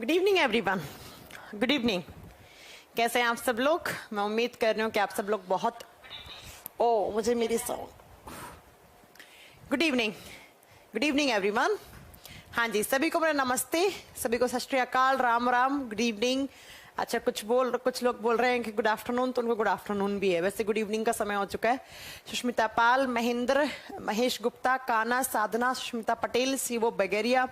Good evening everyone. Good evening. कैसे हैं आप सब लोग? मैं उम्मीद कर रही हूँ कि आप सब लोग बहुत मुझे मेरी sound. Good evening. Good evening everyone. हाँ जी, सभी को मेरा नमस्ते, सभी को सत श्री अकाल, राम राम, गुड इवनिंग। अच्छा, कुछ लोग बोल रहे हैं कि गुड आफ्टरनून, तो उनको गुड आफ्टरनून भी है, वैसे गुड इवनिंग का समय हो चुका है। सुष्मिता पाल, महेंद्र, महेश गुप्ता, काना, साधना, सुष्मिता पटेल, सीवो बगेरिया,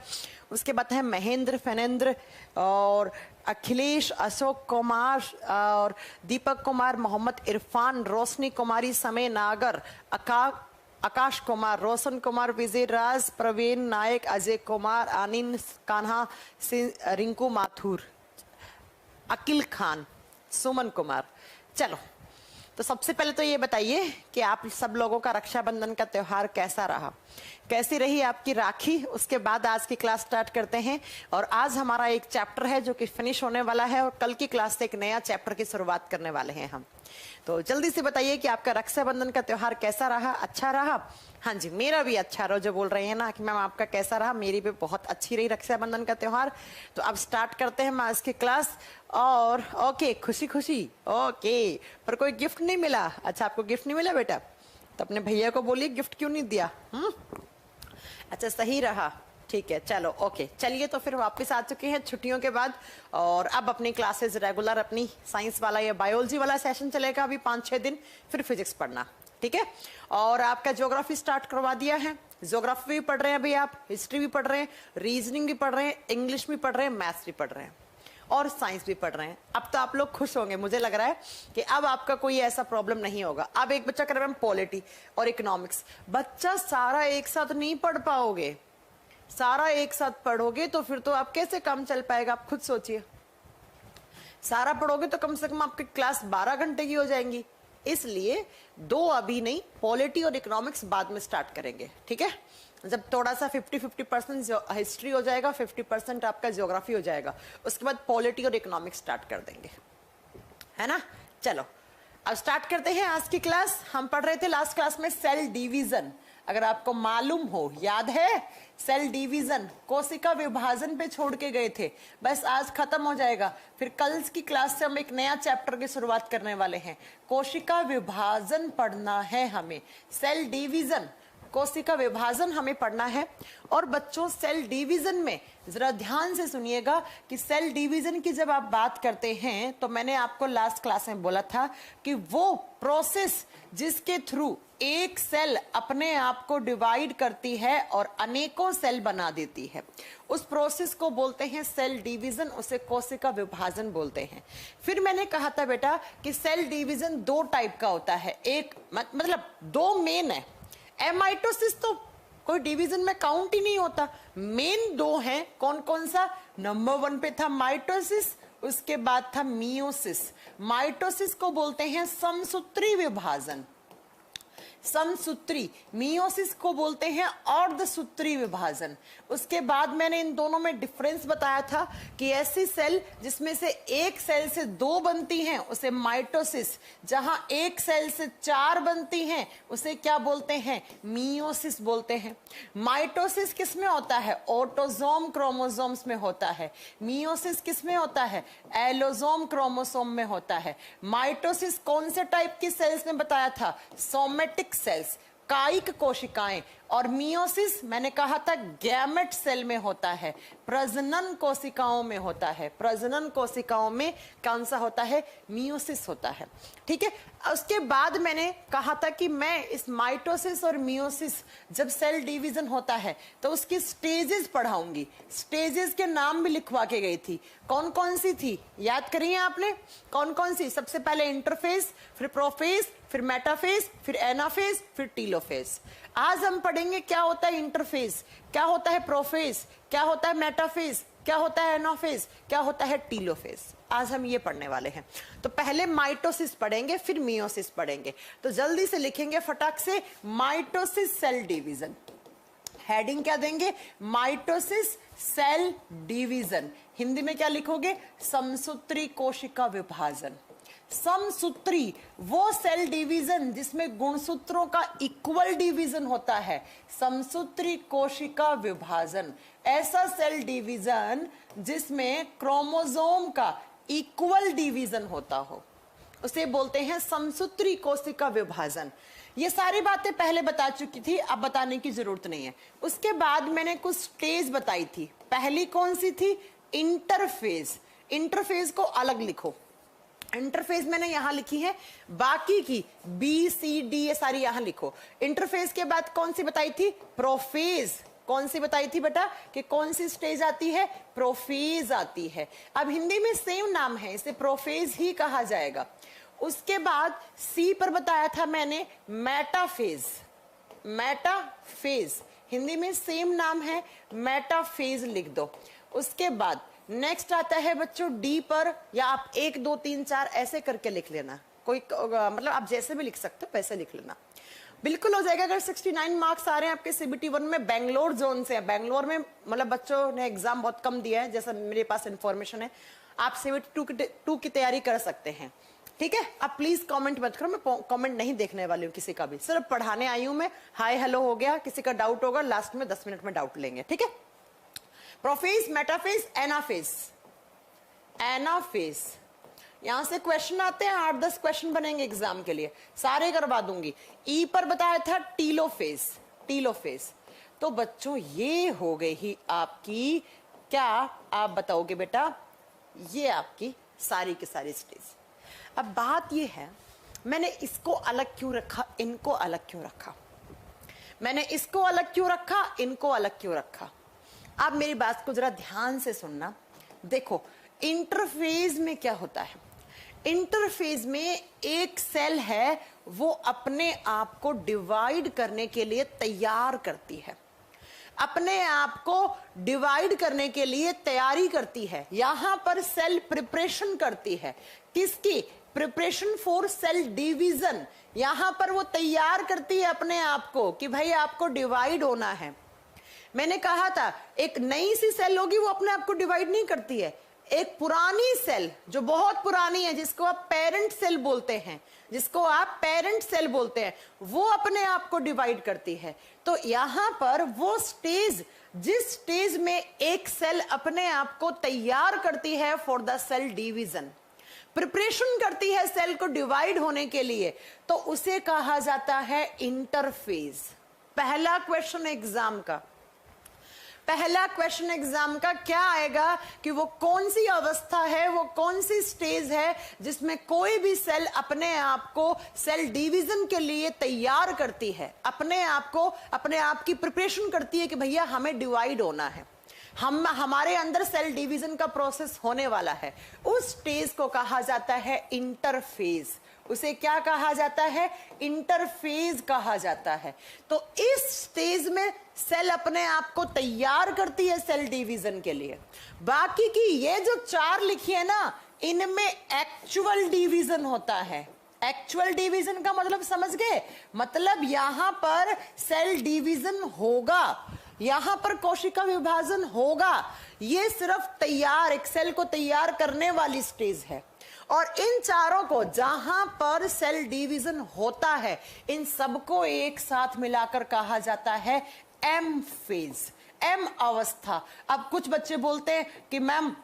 उसके बाद है महेंद्र, फनेंद्र और अखिलेश, अशोक कुमार और दीपक कुमार, मोहम्मद इरफान, रोशनी कुमारी, समय नागर, आकाश कुमार, रोशन कुमार, विजय राज, प्रवीण नायक, अजय कुमार, आनंद कान्हा, रिंकू माथुर, अकिल खान, सुमन कुमार। चलो, तो सबसे पहले तो ये बताइए कि आप सब लोगों का रक्षाबंधन का त्योहार कैसा रहा, कैसी रही आपकी राखी। उसके बाद आज की क्लास स्टार्ट करते हैं। और आज हमारा एक चैप्टर है जो कि फिनिश होने वाला है, और कल की क्लास से एक नया चैप्टर की शुरुआत करने वाले हैं हम। तो जल्दी से बताइए कि आपका रक्षाबंधन का त्योहार कैसा रहा? अच्छा रहा? हाँ जी, मेरा भी अच्छा रहा। जो बोल रहे हैं ना कि मैम आपका कैसा रहा, मेरी भी बहुत अच्छी रही रक्षाबंधन का त्योहार। तो अब स्टार्ट करते हैं आज की क्लास। और ओके, खुशी खुशी, ओके। पर कोई गिफ्ट नहीं मिला? अच्छा, आपको गिफ्ट नहीं मिला बेटा? तो अपने भैया को बोलिए गिफ्ट क्यों नहीं दिया। अच्छा, सही रहा, ठीक है, चलो ओके। चलिए, तो फिर वापस आ चुके हैं छुट्टियों के बाद, और अब अपनी क्लासेस रेगुलर, अपनी साइंस वाला या बायोलॉजी वाला सेशन चलेगा अभी 5-6 दिन, फिर फिजिक्स पढ़ना, ठीक है। और आपका ज्योग्राफी स्टार्ट करवा दिया है। ज्योग्राफी भी पढ़ रहे हैं अभी आप, हिस्ट्री भी पढ़ रहे हैं, रीजनिंग भी पढ़ रहे हैं, इंग्लिश भी पढ़ रहे हैं, मैथ्स भी पढ़ रहे हैं, और साइंस भी पढ़ रहे हैं। अब तो आप लोग खुश होंगे, मुझे लग रहा है कि अब आपका कोई ऐसा प्रॉब्लम नहीं होगा। अब एक बच्चा कर रहा है पॉलिटी और इकोनॉमिक्स। बच्चा सारा एक साथ नहीं पढ़ पाओगे, सारा एक साथ पढ़ोगे तो फिर तो आप कैसे काम चल पाएगा? आप खुद सोचिए। सारा पढ़ोगे तो कम से कम आपकी क्लास 12 घंटे की हो जाएंगी। इसलिए 2 अभी नहीं, पॉलिटी और इकोनॉमिक्स बाद में स्टार्ट करेंगे, ठीक है। जब थोड़ा सा 50-50% हिस्ट्री हो जाएगा, 50% आपका ज्योग्राफी हो जाएगा, उसके बाद पॉलिटी और इकोनॉमिक्स स्टार्ट कर देंगे, है ना। चलो, अब स्टार्ट करते हैं आज की क्लास। हम पढ़ रहे थे लास्ट क्लास में सेल डिवीजन। अगर आपको मालूम हो, याद है, सेल डिवीजन, कोशिका विभाजन पे छोड़ के गए थे। बस आज खत्म हो जाएगा, फिर कल की क्लास से हम एक नया चैप्टर की शुरुआत करने वाले हैं। कोशिका विभाजन पढ़ना है हमें, सेल डिवीजन, कोशिका विभाजन हमें पढ़ना है। और बच्चों, सेल डिवीजन में जरा ध्यान से सुनिएगा कि सेल डिवीजन की जब आप बात करते हैं, तो मैंने आपको लास्ट क्लास में बोला था कि वो प्रोसेस जिसके थ्रू एक सेल अपने आप को डिवाइड करती है और अनेकों सेल बना देती है, उस प्रोसेस को बोलते हैं सेल डिवीजन, उसे कोशिका विभाजन बोलते हैं। फिर मैंने कहा था बेटा कि सेल डिवीजन 2 टाइप का होता है। एक मतलब 2 मेन है। एमाइटोसिस तो कोई डिवीजन में काउंट ही नहीं होता। मेन 2 हैं। कौन कौन सा? नंबर 1 पे था माइटोसिस, उसके बाद था मियोसिस। माइटोसिस को बोलते हैं समसूत्री विभाजन, समसूत्री। मियोसिस को बोलते हैं अर्धसूत्री विभाजन। उसके बाद मैंने इन दोनों में डिफरेंस बताया था कि ऐसी सेल जिसमें से एक सेल से 2 बनती हैं उसे माइटोसिस, जहां एक सेल से 4 बनती हैं उसे क्या बोलते हैं? मियोसिस बोलते हैं। माइटोसिस किस में होता है? ऑटोसोम क्रोमोसोम्स में होता है। मियोसिस किस में होता है? एलोसोम क्रोमोसोम में होता है। माइटोसिस कौन से टाइप की सेल्स में बताया था? सोमेटिक सेल्स, कायिक कोशिकाएं। और मियोसिस मैंने कहा था गैमेट सेल में होता है, प्रजनन कोशिकाओं में होता है। प्रजनन कोशिकाओं में कौन सा होता है? मियोसिस होता है, ठीक है। उसके बाद मैंने कहा था कि मैं इस माइटोसिस और मियोसिस, जब सेल डिवीजन होता है तो उसकी स्टेजेस पढ़ाऊंगी। स्टेजेस के नाम भी लिखवा के गई थी। कौन कौन सी थी? याद करिए आपने, कौन कौन सी? सबसे पहले इंटरफेस, फिर प्रोफेज, फिर मेटाफेज, फिर एनाफेज, फिर टीलोफेज। आज हम पढ़ेंगे क्या होता है इंटरफेज, क्या होता है प्रोफेज, क्या होता है मेटाफेज, क्या होता है एनाफेज, क्या होता है टीलोफेज। आज हम ये पढ़ने वाले हैं। तो पहले माइटोसिस पढ़ेंगे, फिर मियोसिस पढ़ेंगे। तो जल्दी से लिखेंगे फटाक से, माइटोसिस सेल डिवीजन। हेडिंग क्या देंगे? Mitosis cell division. हिंदी में क्या लिखोगे? समसूत्री कोशिका विभाजन। समसूत्री वो सेल डिवीजन जिसमें गुणसूत्रों का इक्वल डिवीजन होता है, समसूत्री कोशिका विभाजन, ऐसा सेल डिवीजन जिसमें क्रोमोसोम का इक्वल डिवीजन होता हो, उसे बोलते हैं समसूत्री कोशिका विभाजन। ये सारी बातें पहले बता चुकी थी, अब बताने की जरूरत नहीं है। उसके बाद मैंने कुछ स्टेज बताई थी। पहली कौन सी थी? इंटरफेज। इंटरफेज को अलग लिखो, इंटरफेज मैंने यहां लिखी है, बाकी की बी सी डी ये सारी यहां लिखो। इंटरफेज के बाद कौन सी बताई थी? प्रोफेज। कौन सी बताई थी बेटा कि कौन सी स्टेज आती है? प्रोफेज आती है। अब हिंदी में सेम नाम है, इसे प्रोफेज ही कहा जाएगा। उसके बाद सी पर बताया था मैंने मेटाफेज। मेटाफेज हिंदी में सेम नाम है, मेटाफेज लिख दो। उसके बाद नेक्स्ट आता है बच्चों डी पर, या आप 1 2 3 4 ऐसे करके लिख लेना, कोई मतलब आप जैसे भी लिख सकते हो वैसे लिख लेना, बिल्कुल हो जाएगा। अगर 69 मार्क्स आ रहे हैं आपके CBT 1 में, बेंगलोर जोन से है, बेंगलोर में मतलब बच्चों ने एग्जाम बहुत कम दिया है, जैसा मेरे पास इंफॉर्मेशन है, आप CBT 2 की तैयारी कर सकते हैं, ठीक है। आप प्लीज कमेंट मत करो, मैं कमेंट नहीं देखने वाली हूँ किसी का भी, सिर्फ पढ़ाने आई हूँ मैं। हाय हेलो हो गया, किसी का डाउट होगा लास्ट में 10 मिनट में डाउट लेंगे, ठीक है। Prophase, metaphase, anaphase. एनाफेज यहां से क्वेश्चन आते हैं, 8-10 क्वेश्चन बनेंगे एग्जाम के लिए, सारे करवा दूंगी। ई पर बताया था टीलोफेज। टीलोफेज तो बच्चों ये हो गई ही आपकी, क्या आप बताओगे बेटा, ये आपकी सारी की सारी स्टेज। अब बात ये है, मैंने इसको अलग क्यों रखा, इनको अलग क्यों रखा, मैंने इसको अलग क्यों रखा, इनको अलग क्यों रखा। आप मेरी बात को जरा ध्यान से सुनना। देखो इंटरफेज में क्या होता है, इंटरफेज में एक सेल है वो अपने आप को डिवाइड करने के लिए तैयार करती है, अपने आप को डिवाइड करने के लिए तैयारी करती है। यहां पर सेल प्रिपरेशन करती है, किसकी? Preparation for sale division. यहां पर वो तैयार करती है अपने आप को कि भाई आपको डिवाइड होना है। मैंने कहा था एक नई सी सेल होगी वो अपने आप को डिवाइड नहीं करती है, एक पुरानी सेल जो बहुत पुरानी है जिसको आप पेरेंट सेल बोलते हैं, जिसको आप पेरेंट सेल बोलते हैं, वो अपने आप को डिवाइड करती है। तो यहां पर वो स्टेज, जिस स्टेज में एक सेल अपने आप को तैयार करती है for the cell division, preparation करती है सेल को डिवाइड होने के लिए, तो उसे कहा जाता है इंटरफेज। पहला क्वेश्चन एग्जाम का, पहला क्वेश्चन एग्जाम का क्या आएगा कि वो कौन सी अवस्था है, वो कौन सी स्टेज है जिसमें कोई भी सेल अपने आप को सेल डिवीजन के लिए तैयार करती है, अपने आप को, अपने आप की प्रिपरेशन करती है कि भैया हमें डिवाइड होना है, हमारे अंदर सेल डिवीजन का प्रोसेस होने वाला है। उस स्टेज को कहा जाता है इंटरफेज। उसे क्या कहा जाता है? इंटरफेज कहा जाता है। तो इस स्टेज में सेल अपने आप को तैयार करती है सेल डिवीजन के लिए। बाकी की ये जो 4 लिखी है ना, इनमें एक्चुअल डिवीजन होता है। एक्चुअल डिवीजन का मतलब समझ गए? मतलब यहां पर सेल डिवीजन होगा, यहां पर कोशिका विभाजन होगा। ये सिर्फ तैयार, एक सेल को तैयार करने वाली स्टेज है। और इन चारों को जहां पर सेल डिवीजन होता है, इन सबको एक साथ मिलाकर कहा जाता है एम फेज, एम अवस्था। अब कुछ बच्चे बोलते हैं कि मैम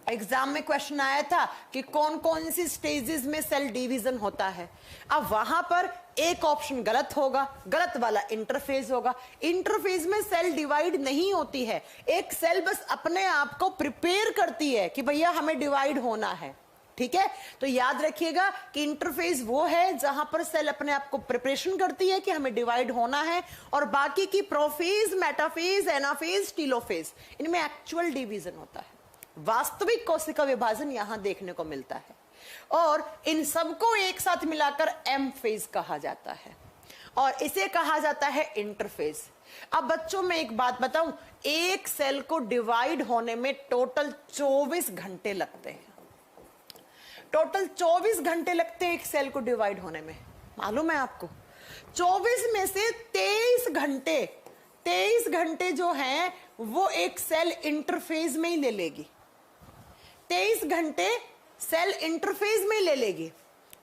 एग्जाम में क्वेश्चन आया था कि कौन कौन सी स्टेजेस में सेल डिवीजन होता है। अब वहां पर एक ऑप्शन गलत होगा, गलत वाला इंटरफेज होगा। इंटरफेज में सेल डिवाइड नहीं होती है, एक सेल बस अपने आप को प्रिपेयर करती है कि भैया हमें डिवाइड होना है। ठीक है, तो याद रखिएगा कि इंटरफेज वो है जहां पर सेल अपने आप को प्रिपरेशन करती है कि हमें डिवाइड होना है, और बाकी की प्रोफेज, मेटाफेज, एनाफेज, टीलोफेज, इनमें एक्चुअल डिवीजन होता है। वास्तविक कोशिका विभाजन यहां देखने को मिलता है, और इन सबको एक साथ मिलाकर एम फेज कहा जाता है, और इसे कहा जाता है इंटरफेज। अब बच्चों में एक बात बताऊं, एक सेल को डिवाइड होने में टोटल 24 घंटे लगते हैं। टोटल 24 घंटे लगते हैं एक सेल को डिवाइड होने में, मालूम है आपको? 24 में से 23 घंटे जो हैं वो एक सेल इंटरफेज में ही ले लेगी। 23 घंटे सेल इंटरफेज में ले लेगी।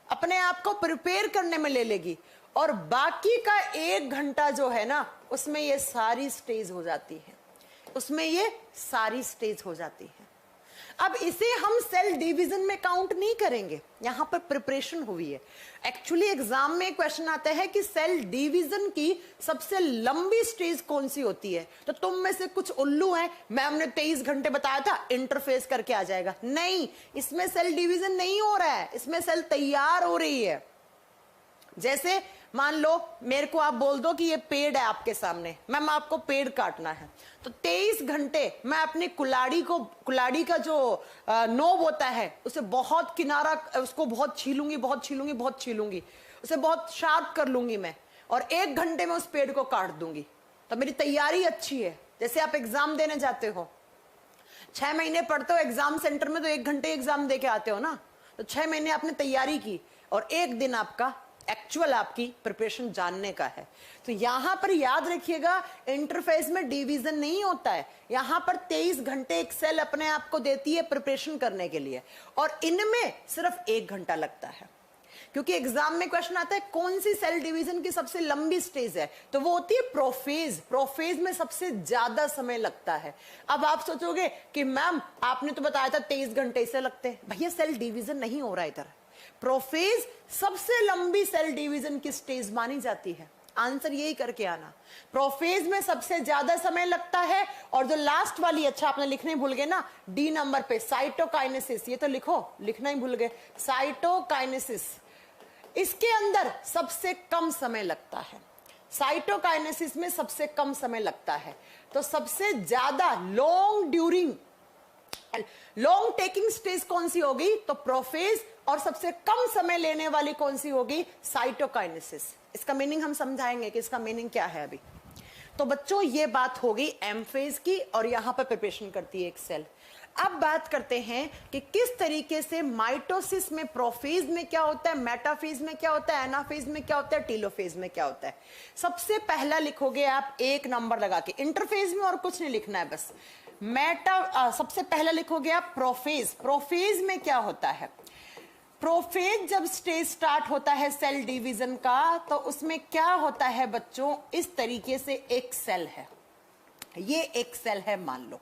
अपने आप को प्रिपेयर करने में ले लेगी, और बाकी का 1 घंटा जो है ना, उसमें ये सारी स्टेज हो जाती है, उसमें ये सारी स्टेज हो जाती है। अब इसे हम सेल डिवीजन में काउंट नहीं करेंगे, यहां पर प्रिपरेशन हुई है। एक्चुअली एग्जाम में क्वेश्चन आता है कि सेल डिवीजन की सबसे लंबी स्टेज कौन सी होती है, तो तुम में से कुछ उल्लू हैं, मैम ने 23 घंटे बताया था, इंटरफेस करके आ जाएगा। नहीं, इसमें सेल डिवीजन नहीं हो रहा है, इसमें सेल तैयार हो रही है। जैसे मान लो मेरे को आप बोल दो कि ये पेड़ है आपके सामने, मैम आपको पेड़ काटना है, तो 23 घंटे मैं अपनी कुलाड़ी का जो नोब होता है उसे बहुत किनारा, उसको बहुत छीलूंगी, उसे बहुत शार्प कर लूंगी मैं, और 1 घंटे में उस पेड़ को काट दूंगी, तो मेरी तैयारी अच्छी है। जैसे आप एग्जाम देने जाते हो, 6 महीने पढ़ते हो एग्जाम सेंटर में, तो 1 घंटे एग्जाम दे के आते हो ना, तो 6 महीने आपने तैयारी की और 1 दिन आपका एक्चुअल आपकी प्रिपरेशन जानने का है। तो यहां पर याद रखिएगा, इंटरफेस में डिवीजन नहीं होता है, यहां पर 23 घंटे एक सेल अपने आप को देती है प्रिपरेशन करने के लिए, और इनमें सिर्फ 1 घंटा लगता है। क्योंकि एग्जाम में क्वेश्चन आता है कौन सी सेल डिवीजन की सबसे लंबी स्टेज है, तो वो होती है प्रोफेज। प्रोफेज में सबसे ज्यादा समय लगता है। अब आप सोचोगे कि मैम आपने तो बताया था 23 घंटे इसे लगते हैं, भैया सेल डिवीजन नहीं हो रहा इधर। प्रोफेज सबसे लंबी सेल डिवीजन की स्टेज मानी जाती है, आंसर यही करके आना। प्रोफेज में सबसे ज्यादा समय लगता है, और जो लास्ट वाली, अच्छा आपने लिखने भूल गए ना डी नंबर पे, साइटोकाइनेसिस, ये तो लिखना ही भूल गए, साइटोकाइनेसिस, इसके अंदर सबसे कम समय लगता है। साइटोकाइनेसिस में सबसे कम समय लगता है, तो सबसे ज्यादा लॉन्ग टेकिंग स्टेज कौन सी होगी, तो प्रोफेज, और सबसे कम समय लेने वाली कौन सी होगी, साइटोकाइनेसिस। इसका मीनिंग हम समझाएंगे कि इसका मीनिंग क्या है अभी। तो बच्चों ये बात होगी एम फेज की, और यहां पर प्रिपरेशन करती है एक सेल। अब बात करते हैं कि किस तरीके से माइटोसिस में प्रोफेज में क्या होता है, मेटाफेज में क्या होता है, एनाफेज में क्या होता है, टीलोफेज में क्या होता है। सबसे पहला लिखोगे आप 1 नंबर लगा के, इंटरफेज में और कुछ नहीं लिखना है, बस सबसे पहला लिखोगे आप प्रोफेज। प्रोफेज में क्या होता है, प्रोफेज जब स्टेज स्टार्ट होता है सेल डिवीजन का, तो उसमें क्या होता है बच्चों, इस तरीके से एक सेल है, ये एक सेल है मान लो,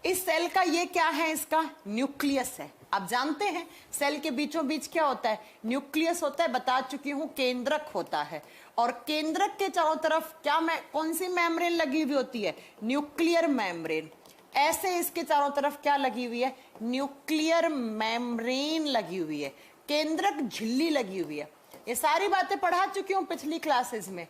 इस सेल का ये क्या है, इसका न्यूक्लियस है। आप जानते हैं सेल के बीचों बीच क्या होता है, न्यूक्लियस होता है, बता चुकी हूं, केंद्रक होता है, और केंद्रक के चारों तरफ क्या कौन सी मेम्ब्रेन लगी हुई होती है, न्यूक्लियर मेम्ब्रेन। ऐसे इसके चारों तरफ क्या लगी हुई है, न्यूक्लियर मेम्ब्रेन लगी हुई है, केंद्रक झिल्ली लगी हुई है। ये सारी बातें पढ़ा चुकी हूं पिछली क्लासेस में,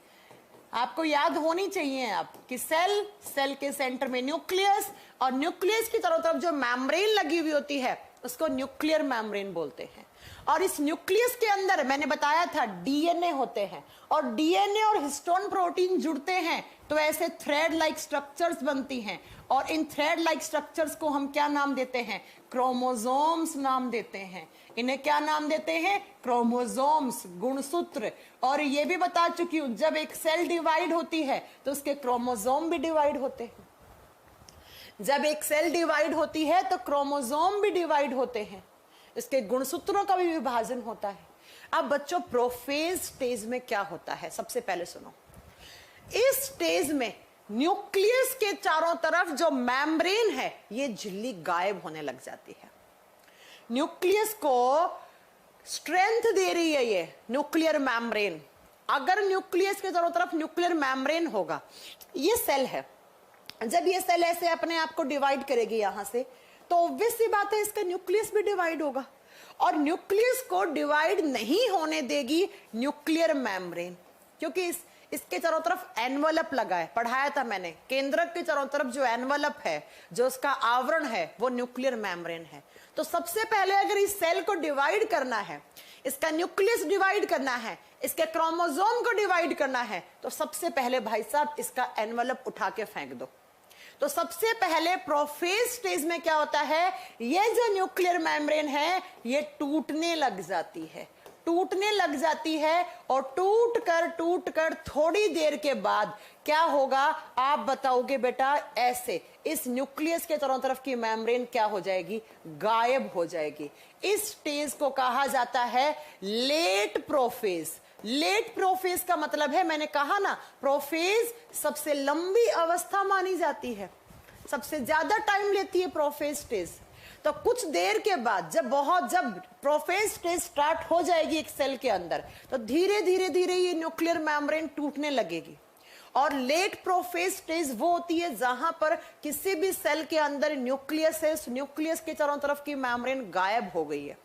आपको याद होनी चाहिए आप कि सेल के सेंटर में न्यूक्लियस, और न्यूक्लियस की चारों तरफ जो मेम्ब्रेन लगी हुई होती है उसको न्यूक्लियर मेम्ब्रेन बोलते हैं। और इस न्यूक्लियस के अंदर मैंने बताया था डीएनए होते हैं, और डीएनए और हिस्टोन प्रोटीन जुड़ते हैं तो ऐसे थ्रेड लाइक स्ट्रक्चर्स बनती हैं, और इन थ्रेड लाइक स्ट्रक्चर्स को हम क्या नाम देते हैं, क्रोमोसोम्स नाम देते हैं। इन्हें क्या नाम देते हैं, क्रोमोसोम्स, गुणसूत्र। और ये भी बता चुकी हूं जब एक सेल डिवाइड होती है तो उसके क्रोमोसोम भी डिवाइड होते हैं, जब एक सेल डिवाइड होती है तो क्रोमोसोम भी डिवाइड होते हैं, इसके गुणसूत्रों का भी विभाजन होता है। अब बच्चों प्रोफेज स्टेज में क्या होता है, सबसे पहले सुनो, इस स्टेज में न्यूक्लियस के चारों तरफ जो मेम्ब्रेन है ये झिल्ली गायब होने लग जाती है। न्यूक्लियस को स्ट्रेंथ दे रही है ये न्यूक्लियर मेम्ब्रेन। अगर न्यूक्लियस के चारों तरफ न्यूक्लियर मेम्ब्रेन होगा, ये सेल है, जब ये सेल ऐसे अपने आप को डिवाइड करेगी यहां से, तो ऑब्वियस सी बात है इसका न्यूक्लियस भी डिवाइड होगा, और न्यूक्लियस को डिवाइड नहीं होने देगी न्यूक्लियर मेम्ब्रेन, क्योंकि इसके चारों तरफ एनवलप लगा है, पढ़ाया था मैंने, केंद्रक के चारों तरफ जो एनवलप है, जो उसका आवरण है, वो न्यूक्लियर मेम्ब्रेन है। तो सबसे पहले अगर इस सेल को डिवाइड करना है, इसका न्यूक्लियस डिवाइड करना है, इसके क्रोमोसोम को डिवाइड करना है, तो सबसे पहले भाई साहब इसका एनवलप उठा के फेंक दो। तो सबसे पहले प्रोफेज स्टेज में क्या होता है, ये जो न्यूक्लियर मेम्ब्रेन है ये टूटने लग जाती है। टूटने लग जाती है और टूट कर थोड़ी देर के बाद क्या होगा आप बताओगे बेटा? ऐसे इस न्यूक्लियस के चारों तरफ की मेम्ब्रेन क्या हो जाएगी? गायब हो जाएगी। इस स्टेज को कहा जाता है लेट प्रोफेज। लेट प्रोफेज का मतलब है, मैंने कहा ना, प्रोफेज सबसे लंबी अवस्था मानी जाती है, सबसे ज्यादा टाइम लेती है प्रोफेज स्टेज। तो कुछ देर के बाद जब प्रोफेज स्टेज स्टार्ट हो जाएगी एक सेल के अंदर, तो धीरे धीरे ये न्यूक्लियर मेम्ब्रेन टूटने लगेगी। और लेट प्रोफेज स्टेज वो होती है जहां पर किसी भी सेल के अंदर न्यूक्लियस है, न्यूक्लियस के चारों तरफ की मेम्ब्रेन गायब हो गई है।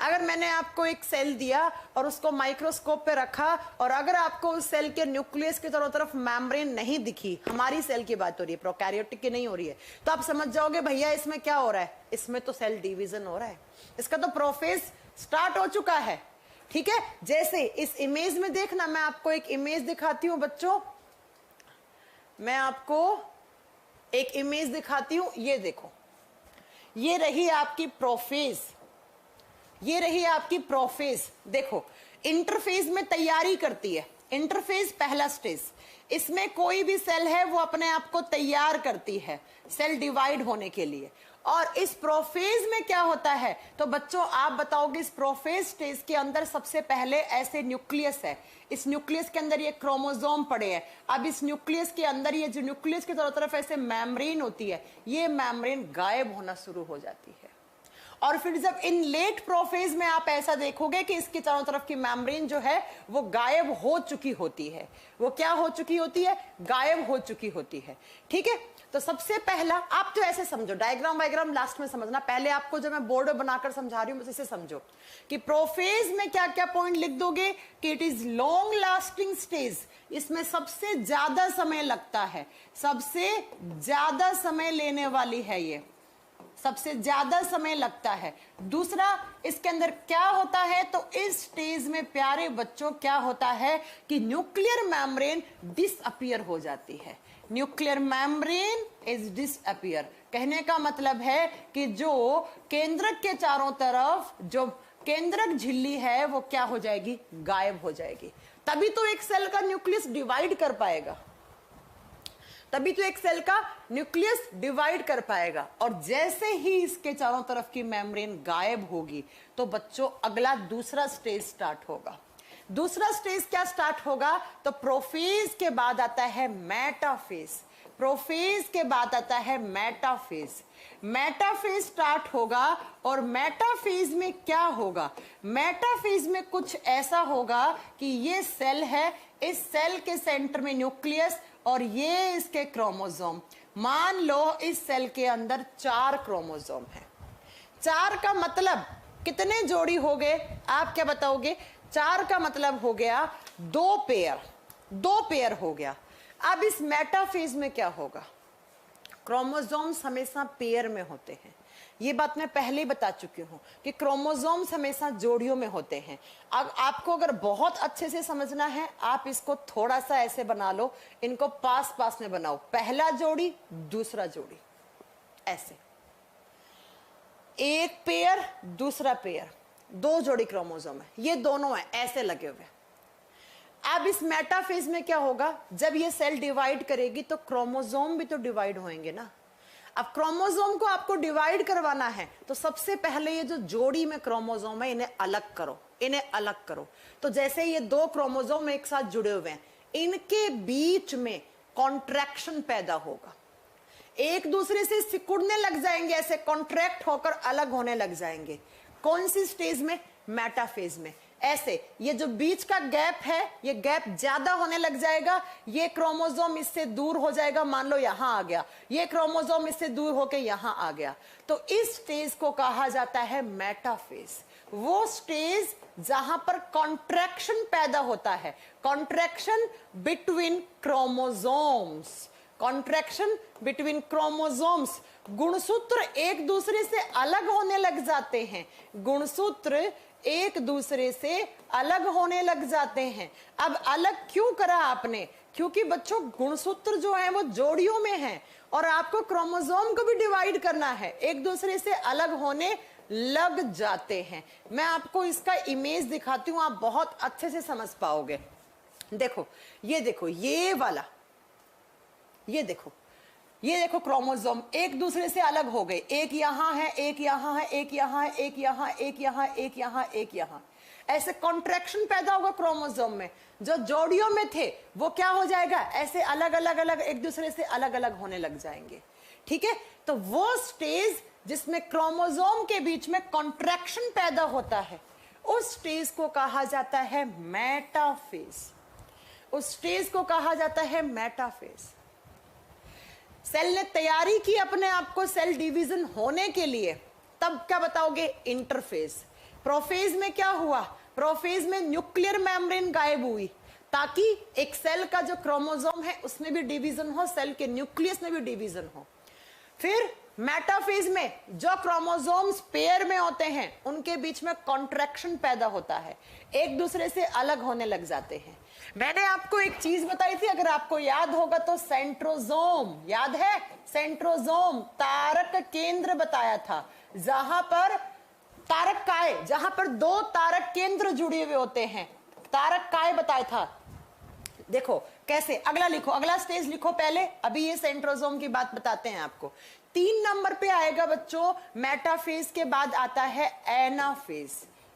अगर मैंने आपको एक सेल दिया और उसको माइक्रोस्कोप पे रखा और अगर आपको उस सेल के न्यूक्लियस के चारों तरफ मेम्ब्रेन नहीं दिखी, हमारी सेल की बात हो रही है, प्रोकैरियोटिक की नहीं हो रही है, तो आप समझ जाओगे भैया इसमें क्या हो रहा है, इसमें तो सेल डिवीजन हो रहा है, इसका तो प्रोफेज स्टार्ट हो चुका है। ठीक है, जैसे इस इमेज में देखना, मैं आपको एक इमेज दिखाती हूं बच्चों, मैं आपको एक इमेज दिखाती हूं, ये देखो, ये रही आपकी प्रोफेज, ये रही आपकी प्रोफेज। देखो इंटरफेज में तैयारी करती है, इंटरफेज पहला स्टेज, इसमें कोई भी सेल है वो अपने आप को तैयार करती है सेल डिवाइड होने के लिए। और इस प्रोफेज में क्या होता है, तो बच्चों आप बताओगे इस प्रोफेज स्टेज के अंदर सबसे पहले ऐसे न्यूक्लियस है, इस न्यूक्लियस के अंदर ये क्रोमोसोम पड़े हैं। अब इस न्यूक्लियस के अंदर ये जो न्यूक्लियस की चारों तरफ ऐसे मेम्ब्रेन होती है, ये मेम्ब्रेन गायब होना शुरू हो जाती है। और फिर जब इन लेट प्रोफेज में आप ऐसा देखोगे कि इसके चारों तरफ की मेम्ब्रेन जो है वो गायब हो चुकी होती है। वो क्या हो चुकी होती है? गायब हो चुकी होती है। ठीक है, तो सबसे पहला आप तो ऐसे समझो, डायग्राम वायग्राम लास्ट में समझना, पहले आपको जो मैं बोर्ड बनाकर समझा रही हूं बस इसे समझो कि प्रोफेज में क्या क्या पॉइंट लिख दोगे कि it is long lasting stage, इसमें सबसे ज्यादा समय लगता है, सबसे ज्यादा समय लेने वाली है, ये सबसे ज्यादा समय लगता है। दूसरा, इसके अंदर क्या होता है, तो इस स्टेज में प्यारे बच्चों क्या होता है कि न्यूक्लियर मेम्ब्रेन डिसअपियर हो जाती है। न्यूक्लियर मेम्ब्रेन इज डिसअपियर, कहने का मतलब है कि जो केंद्रक के चारों तरफ जो केंद्रक झिल्ली है वो क्या हो जाएगी? गायब हो जाएगी। तभी तो एक सेल का न्यूक्लियस डिवाइड कर पाएगा, तभी तो एक सेल का न्यूक्लियस डिवाइड कर पाएगा। और जैसे ही इसके चारों तरफ की मेम्ब्रेन गायब होगी तो बच्चों अगला दूसरा स्टेज स्टार्ट होगा। दूसरा स्टेज क्या स्टार्ट होगा, तो प्रोफेज के बाद आता है मेटाफेज, प्रोफेज के बाद आता है मेटाफेज। मेटाफेज स्टार्ट होगा और मेटाफेज में क्या होगा, मेटाफेज में कुछ ऐसा होगा कि ये सेल है, इस सेल के सेंटर में न्यूक्लियस और ये इसके क्रोमोसोम। मान लो इस सेल के अंदर 4 क्रोमोसोम है। 4 का मतलब कितने जोड़ी हो गए, आप क्या बताओगे? 4 का मतलब हो गया 2 पेयर, 2 पेयर हो गया। अब इस मेटाफेज में क्या होगा, क्रोमोसोम्स हमेशा पेयर में होते हैं। ये बात मैं पहले ही बता चुकी हूं कि क्रोमोसोम्स हमेशा जोड़ियों में होते हैं। अब आपको अगर बहुत अच्छे से समझना है, आप इसको थोड़ा सा ऐसे बना लो, इनको पास पास में बनाओ, पहला जोड़ी दूसरा जोड़ी, ऐसे एक पेयर दूसरा पेयर, 2 जोड़ी क्रोमोसोम है, ये दोनों है ऐसे लगे हुए। अब इस मेटाफेज में क्या होगा, जब ये सेल डिवाइड करेगी तो क्रोमोसोम भी तो डिवाइड होंगे ना। अब क्रोमोसोम को आपको डिवाइड करवाना है तो सबसे पहले ये जो जोड़ी में क्रोमोसोम है इन्हें अलग करो, इन्हें अलग करो। तो जैसे ये 2 क्रोमोसोम एक साथ जुड़े हुए हैं, इनके बीच में कॉन्ट्रैक्शन पैदा होगा, एक दूसरे से सिकुड़ने लग जाएंगे, ऐसे कॉन्ट्रैक्ट होकर अलग होने लग जाएंगे। कौन सी स्टेज में? मेटाफेज में। ऐसे ये जो बीच का गैप है ये गैप ज्यादा होने लग जाएगा, ये क्रोमोसोम इससे दूर हो जाएगा, मान लो यहां आ गया, ये क्रोमोसोम इससे दूर होकर यहां आ गया, तो इस स्टेज को कहा जाता है मेटाफेज। वो स्टेज जहां पर कॉन्ट्रैक्शन पैदा होता है, contraction between chromosomes, contraction between chromosomes. गुणसूत्र एक दूसरे से अलग होने लग जाते हैं, गुणसूत्र एक दूसरे से अलग होने लग जाते हैं। अब अलग क्यों करा आपने? क्योंकि बच्चों गुणसूत्र जो है वो जोड़ियों में है और आपको क्रोमोसोम को भी डिवाइड करना है, एक दूसरे से अलग होने लग जाते हैं। मैं आपको इसका इमेज दिखाती हूं, आप बहुत अच्छे से समझ पाओगे। देखो ये वाला, ये देखो क्रोमोसोम एक दूसरे से अलग हो गए, एक यहां है, एक यहां है, एक यहां है, एक यहां, एक यहां, एक यहां, एक यहां। ऐसे कॉन्ट्रैक्शन पैदा होगा क्रोमोसोम में। जो जोड़ियों में थे वो क्या हो जाएगा, ऐसे अलग अलग अलग एक दूसरे से अलग अलग होने लग जाएंगे। ठीक है, तो वो स्टेज जिसमें क्रोमोसोम के बीच में कॉन्ट्रैक्शन पैदा होता है, उस स्टेज को कहा जाता है मेटाफेज। उस स्टेज को कहा जाता है मेटाफेज। सेल ने तैयारी की अपने आप को सेल डिवीजन होने के लिए, तब क्या बताओगे, इंटरफेज। प्रोफेज में क्या हुआ, प्रोफेज में न्यूक्लियर मेम्ब्रेन गायब हुई ताकि एक सेल का जो क्रोमोसोम है उसमें भी डिवीजन हो, सेल के न्यूक्लियस में भी डिवीजन हो। फिर मेटाफेज में जो क्रोमोसोम्स पेयर में होते हैं उनके बीच में कॉन्ट्रैक्शन पैदा होता है, एक दूसरे से अलग होने लग जाते हैं। मैंने आपको एक चीज बताई थी, अगर आपको याद होगा तो, सेंट्रोजोम याद है, सेंट्रोजोम तारक केंद्र बताया था, जहां पर तारक काय, जहां पर दो तारक केंद्र जुड़े हुए होते हैं, तारक काय बताया था। देखो कैसे, अगला लिखो, अगला स्टेज लिखो पहले, अभी ये सेंट्रोजोम की बात बताते हैं आपको। 3 नंबर पे आएगा बच्चों, मेटाफेज के बाद आता है anaphase.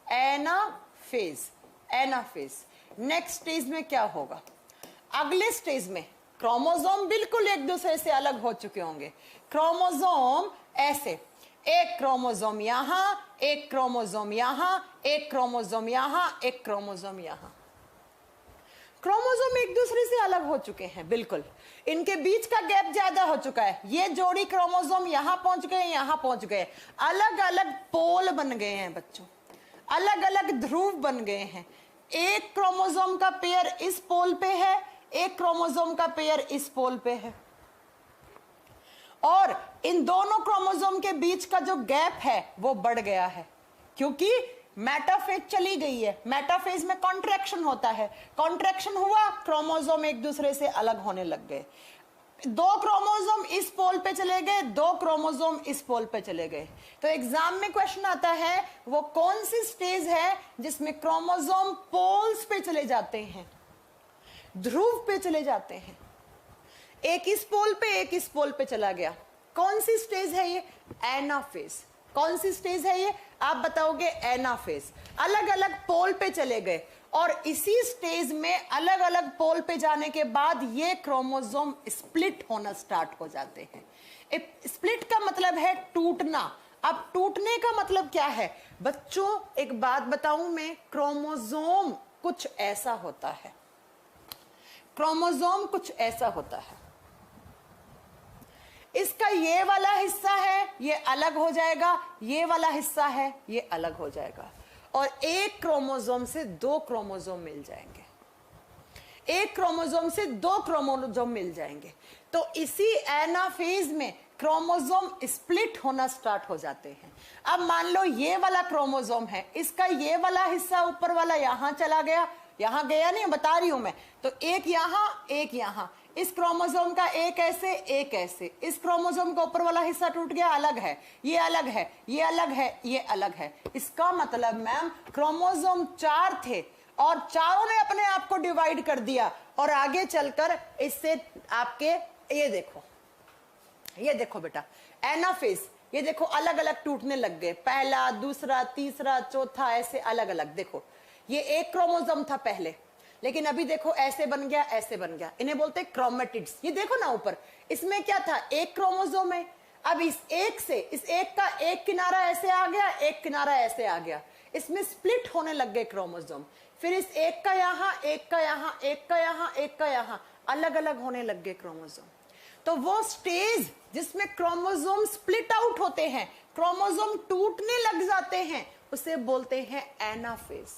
Anaphase, anaphase. Next stage में क्या होगा, अगले स्टेज में क्रोमोसोम बिल्कुल एक दूसरे से अलग हो चुके होंगे। क्रोमोसोम ऐसे, एक क्रोमोसोम यहां, एक क्रोमोसोम यहां, एक क्रोमोसोम यहां, एक क्रोमोसोम यहां। क्रोमोसोम एक दूसरे से अलग हो चुके हैं, बिल्कुल इनके बीच का गैप ज्यादा हो चुका है। ये जोड़ी क्रोमोसोम यहां पहुंच गए, यहां पहुंच गए, अलग अलग पोल बन गए हैं बच्चों, अलग अलग ध्रुव बन गए हैं। एक क्रोमोसोम का पेयर इस पोल पे है, एक क्रोमोसोम का पेयर इस पोल पे है, और इन दोनों क्रोमोसोम के बीच का जो गैप है वो बढ़ गया है, क्योंकि मेटाफेज चली गई है। मेटाफेज में कॉन्ट्रैक्शन होता है, कॉन्ट्रैक्शन हुआ, क्रोमोसोम एक दूसरे से अलग होने लग गए। 2 क्रोमोसोम इस पोल पे चले गए, 2 क्रोमोसोम इस पोल पे चले गए। तो एग्जाम में क्वेश्चन आता है वो कौन सी स्टेज है जिसमें क्रोमोसोम पोल्स पे चले जाते हैं, ध्रुव पे चले जाते हैं। एक इस पोल पे, एक इस पोल पे चला गया। कौन सी स्टेज है ये, एनाफेज। कौन सी स्टेज है ये, आप बताओगे, एनाफेज। अलग अलग पोल पे चले गए, और इसी स्टेज में अलग अलग पोल पे जाने के बाद ये क्रोमोसोम स्प्लिट होना स्टार्ट हो जाते हैं। स्प्लिट का मतलब है टूटना। अब टूटने का मतलब क्या है बच्चों, एक बात बताऊं मैं, क्रोमोसोम कुछ ऐसा होता है, क्रोमोसोम कुछ ऐसा होता है, इसका ये वाला हिस्सा है ये अलग हो जाएगा, ये वाला हिस्सा है ये अलग हो जाएगा, और एक क्रोमोसोम से 2 क्रोमोसोम मिल जाएंगे, एक क्रोमोसोम से 2 क्रोमोसोम मिल जाएंगे। तो इसी एनाफेज में क्रोमोसोम स्प्लिट होना स्टार्ट हो जाते हैं। अब मान लो ये वाला क्रोमोसोम है, इसका ये वाला हिस्सा ऊपर वाला यहां चला गया, यहां गया नहीं, बता रही हूं मैं, तो एक यहां, एक यहां, इस क्रोमोसोम का एक ऐसे, एक ऐसे, इस क्रोमोसोम का ऊपर वाला हिस्सा टूट गया, अलग है, ये अलग है, ये अलग है, ये अलग है। इसका मतलब मैम क्रोमोसोम 4 थे और चारों ने अपने आप को डिवाइड कर दिया, और आगे चलकर इससे आपके ये देखो बेटा एनाफेज, ये देखो अलग अलग टूटने लग गए, पहला, दूसरा, तीसरा, चौथा, ऐसे अलग अलग। देखो ये एक क्रोमोसोम था पहले, लेकिन अभी देखो ऐसे बन गया, ऐसे बन गया, इन्हें बोलते हैं क्रोमेटिड्स। ये देखो ना ऊपर, इसमें क्या था, एक क्रोमोसोम है, अब इस एक से, इस एक का एक किनारा ऐसे आ गया, एक किनारा ऐसे आ गया, इसमें स्प्लिट होने लग गए क्रोमोसोम। फिर इस एक का यहां, एक का यहां, एक का यहां, एक का यहां, अलग अलग होने लग गए क्रोमोसोम। तो वो स्टेज जिसमें क्रोमोसोम स्प्लिट आउट होते हैं, क्रोमोसोम टूटने लग जाते हैं, उसे बोलते हैं एनाफेज,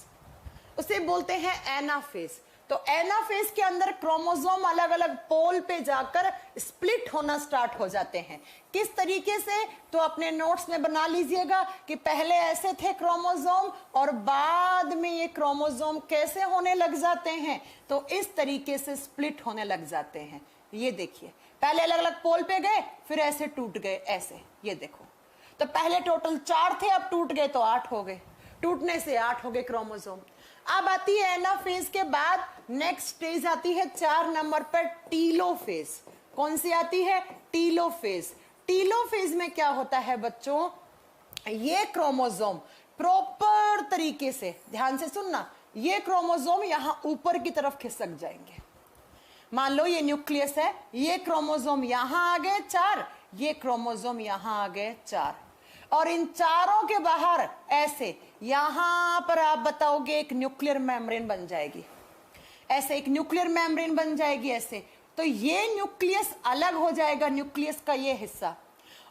उसे बोलते हैं एनाफेज। तो एनाफेज के अंदर क्रोमोसोम अलग अलग पोल पे जाकर स्प्लिट होना स्टार्ट हो जाते हैं। किस तरीके से, तो अपने नोट्स में बना लीजिएगा कि पहले ऐसे थे क्रोमोसोम और बाद में ये क्रोमोसोम कैसे होने लग जाते हैं, तो इस तरीके से स्प्लिट होने लग जाते हैं। ये देखिए, पहले अलग अलग पोल पे गए, फिर ऐसे टूट गए, ऐसे, ये देखो। तो पहले टोटल 4 थे, अब टूट गए तो 8 हो गए, टूटने से 8 हो गए क्रोमोसोम। अब आती है एनाफेज के बाद नेक्स्ट स्टेज आती है 4 नंबर पर टीलोफेज। कौन सी आती है? टीलोफेज। टीलोफेज में क्या होता है बच्चों, ये क्रोमोसोम प्रॉपर तरीके से, ध्यान से सुनना, ये क्रोमोसोम यहां ऊपर की तरफ खिसक जाएंगे। मान लो ये न्यूक्लियस है, ये क्रोमोसोम यहां आ गए 4, ये क्रोमोसोम यहां आ गए 4, और इन चारों के बाहर ऐसे यहां पर आप बताओगे एक न्यूक्लियर मेम्ब्रेन बन जाएगी, ऐसे एक न्यूक्लियर मेम्ब्रेन बन जाएगी ऐसे। तो ये न्यूक्लियस अलग हो जाएगा, न्यूक्लियस का ये हिस्सा,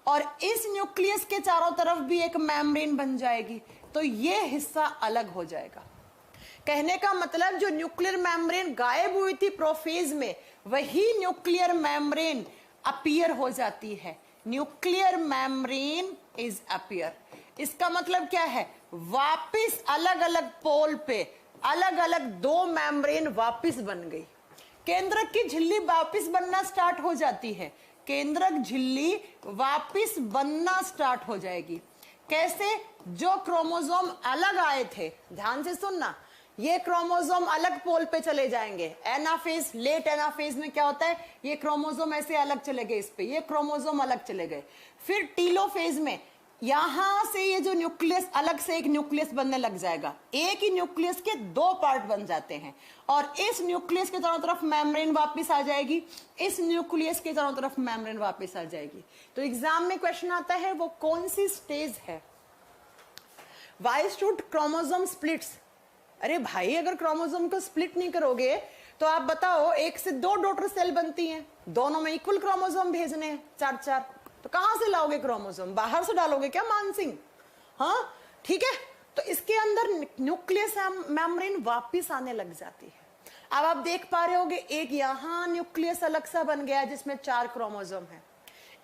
और इस न्यूक्लियस के चारों तरफ भी एक मेम्ब्रेन बन जाएगी, तो ये हिस्सा अलग हो जाएगा। कहने का मतलब जो न्यूक्लियर मेम्ब्रेन गायब हुई थी प्रोफेज में, वही न्यूक्लियर मेम्ब्रेन अपीयर हो जाती है। Nuclear membrane is appear. इसका मतलब क्या है, वापिस अलग अलग पोल पे अलग अलग 2 मेम्ब्रेन वापिस बन गई। केंद्रक की झिल्ली वापिस बनना स्टार्ट हो जाती है, केंद्रक झिल्ली वापिस बनना स्टार्ट हो जाएगी। कैसे? जो क्रोमोसोम अलग आए थे, ध्यान से सुनना, ये क्रोमोसोम अलग पोल पे चले जाएंगे। एनाफेज, लेट एनाफेज में क्या होता है, ये क्रोमोसोम ऐसे अलग चले गए, इस पे ये क्रोमोसोम अलग चले गए। फिर टीलोफेज में यहां से ये जो न्यूक्लियस अलग से एक न्यूक्लियस बनने लग जाएगा, एक ही न्यूक्लियस के 2 पार्ट बन जाते हैं, और इस न्यूक्लियस के चारों तरफ मेम्ब्रेन वापस आ जाएगी, इस न्यूक्लियस के चारों तरफ मेम्ब्रेन वापस आ जाएगी। तो एग्जाम में क्वेश्चन आता है वो कौन सी स्टेज है। Why should chromosome splits? अरे भाई, अगर क्रोमोसोम को स्प्लिट नहीं करोगे तो आप बताओ, 1 से 2 डॉटर सेल बनती हैं, दोनों में इक्वल क्रोमोसोम भेजने हैं 4-4, तो कहां से लाओगे क्रोमोसोम? बाहर से डालोगे क्या मानसिंह? हाँ, ठीक है। तो इसके अंदर न्यूक्लियस मेम्ब्रेन वापिस आने लग जाती है। अब आप देख पा रहे होगे, एक यहां न्यूक्लियस अलग सा बन गया जिसमें 4 क्रोमोसोम है,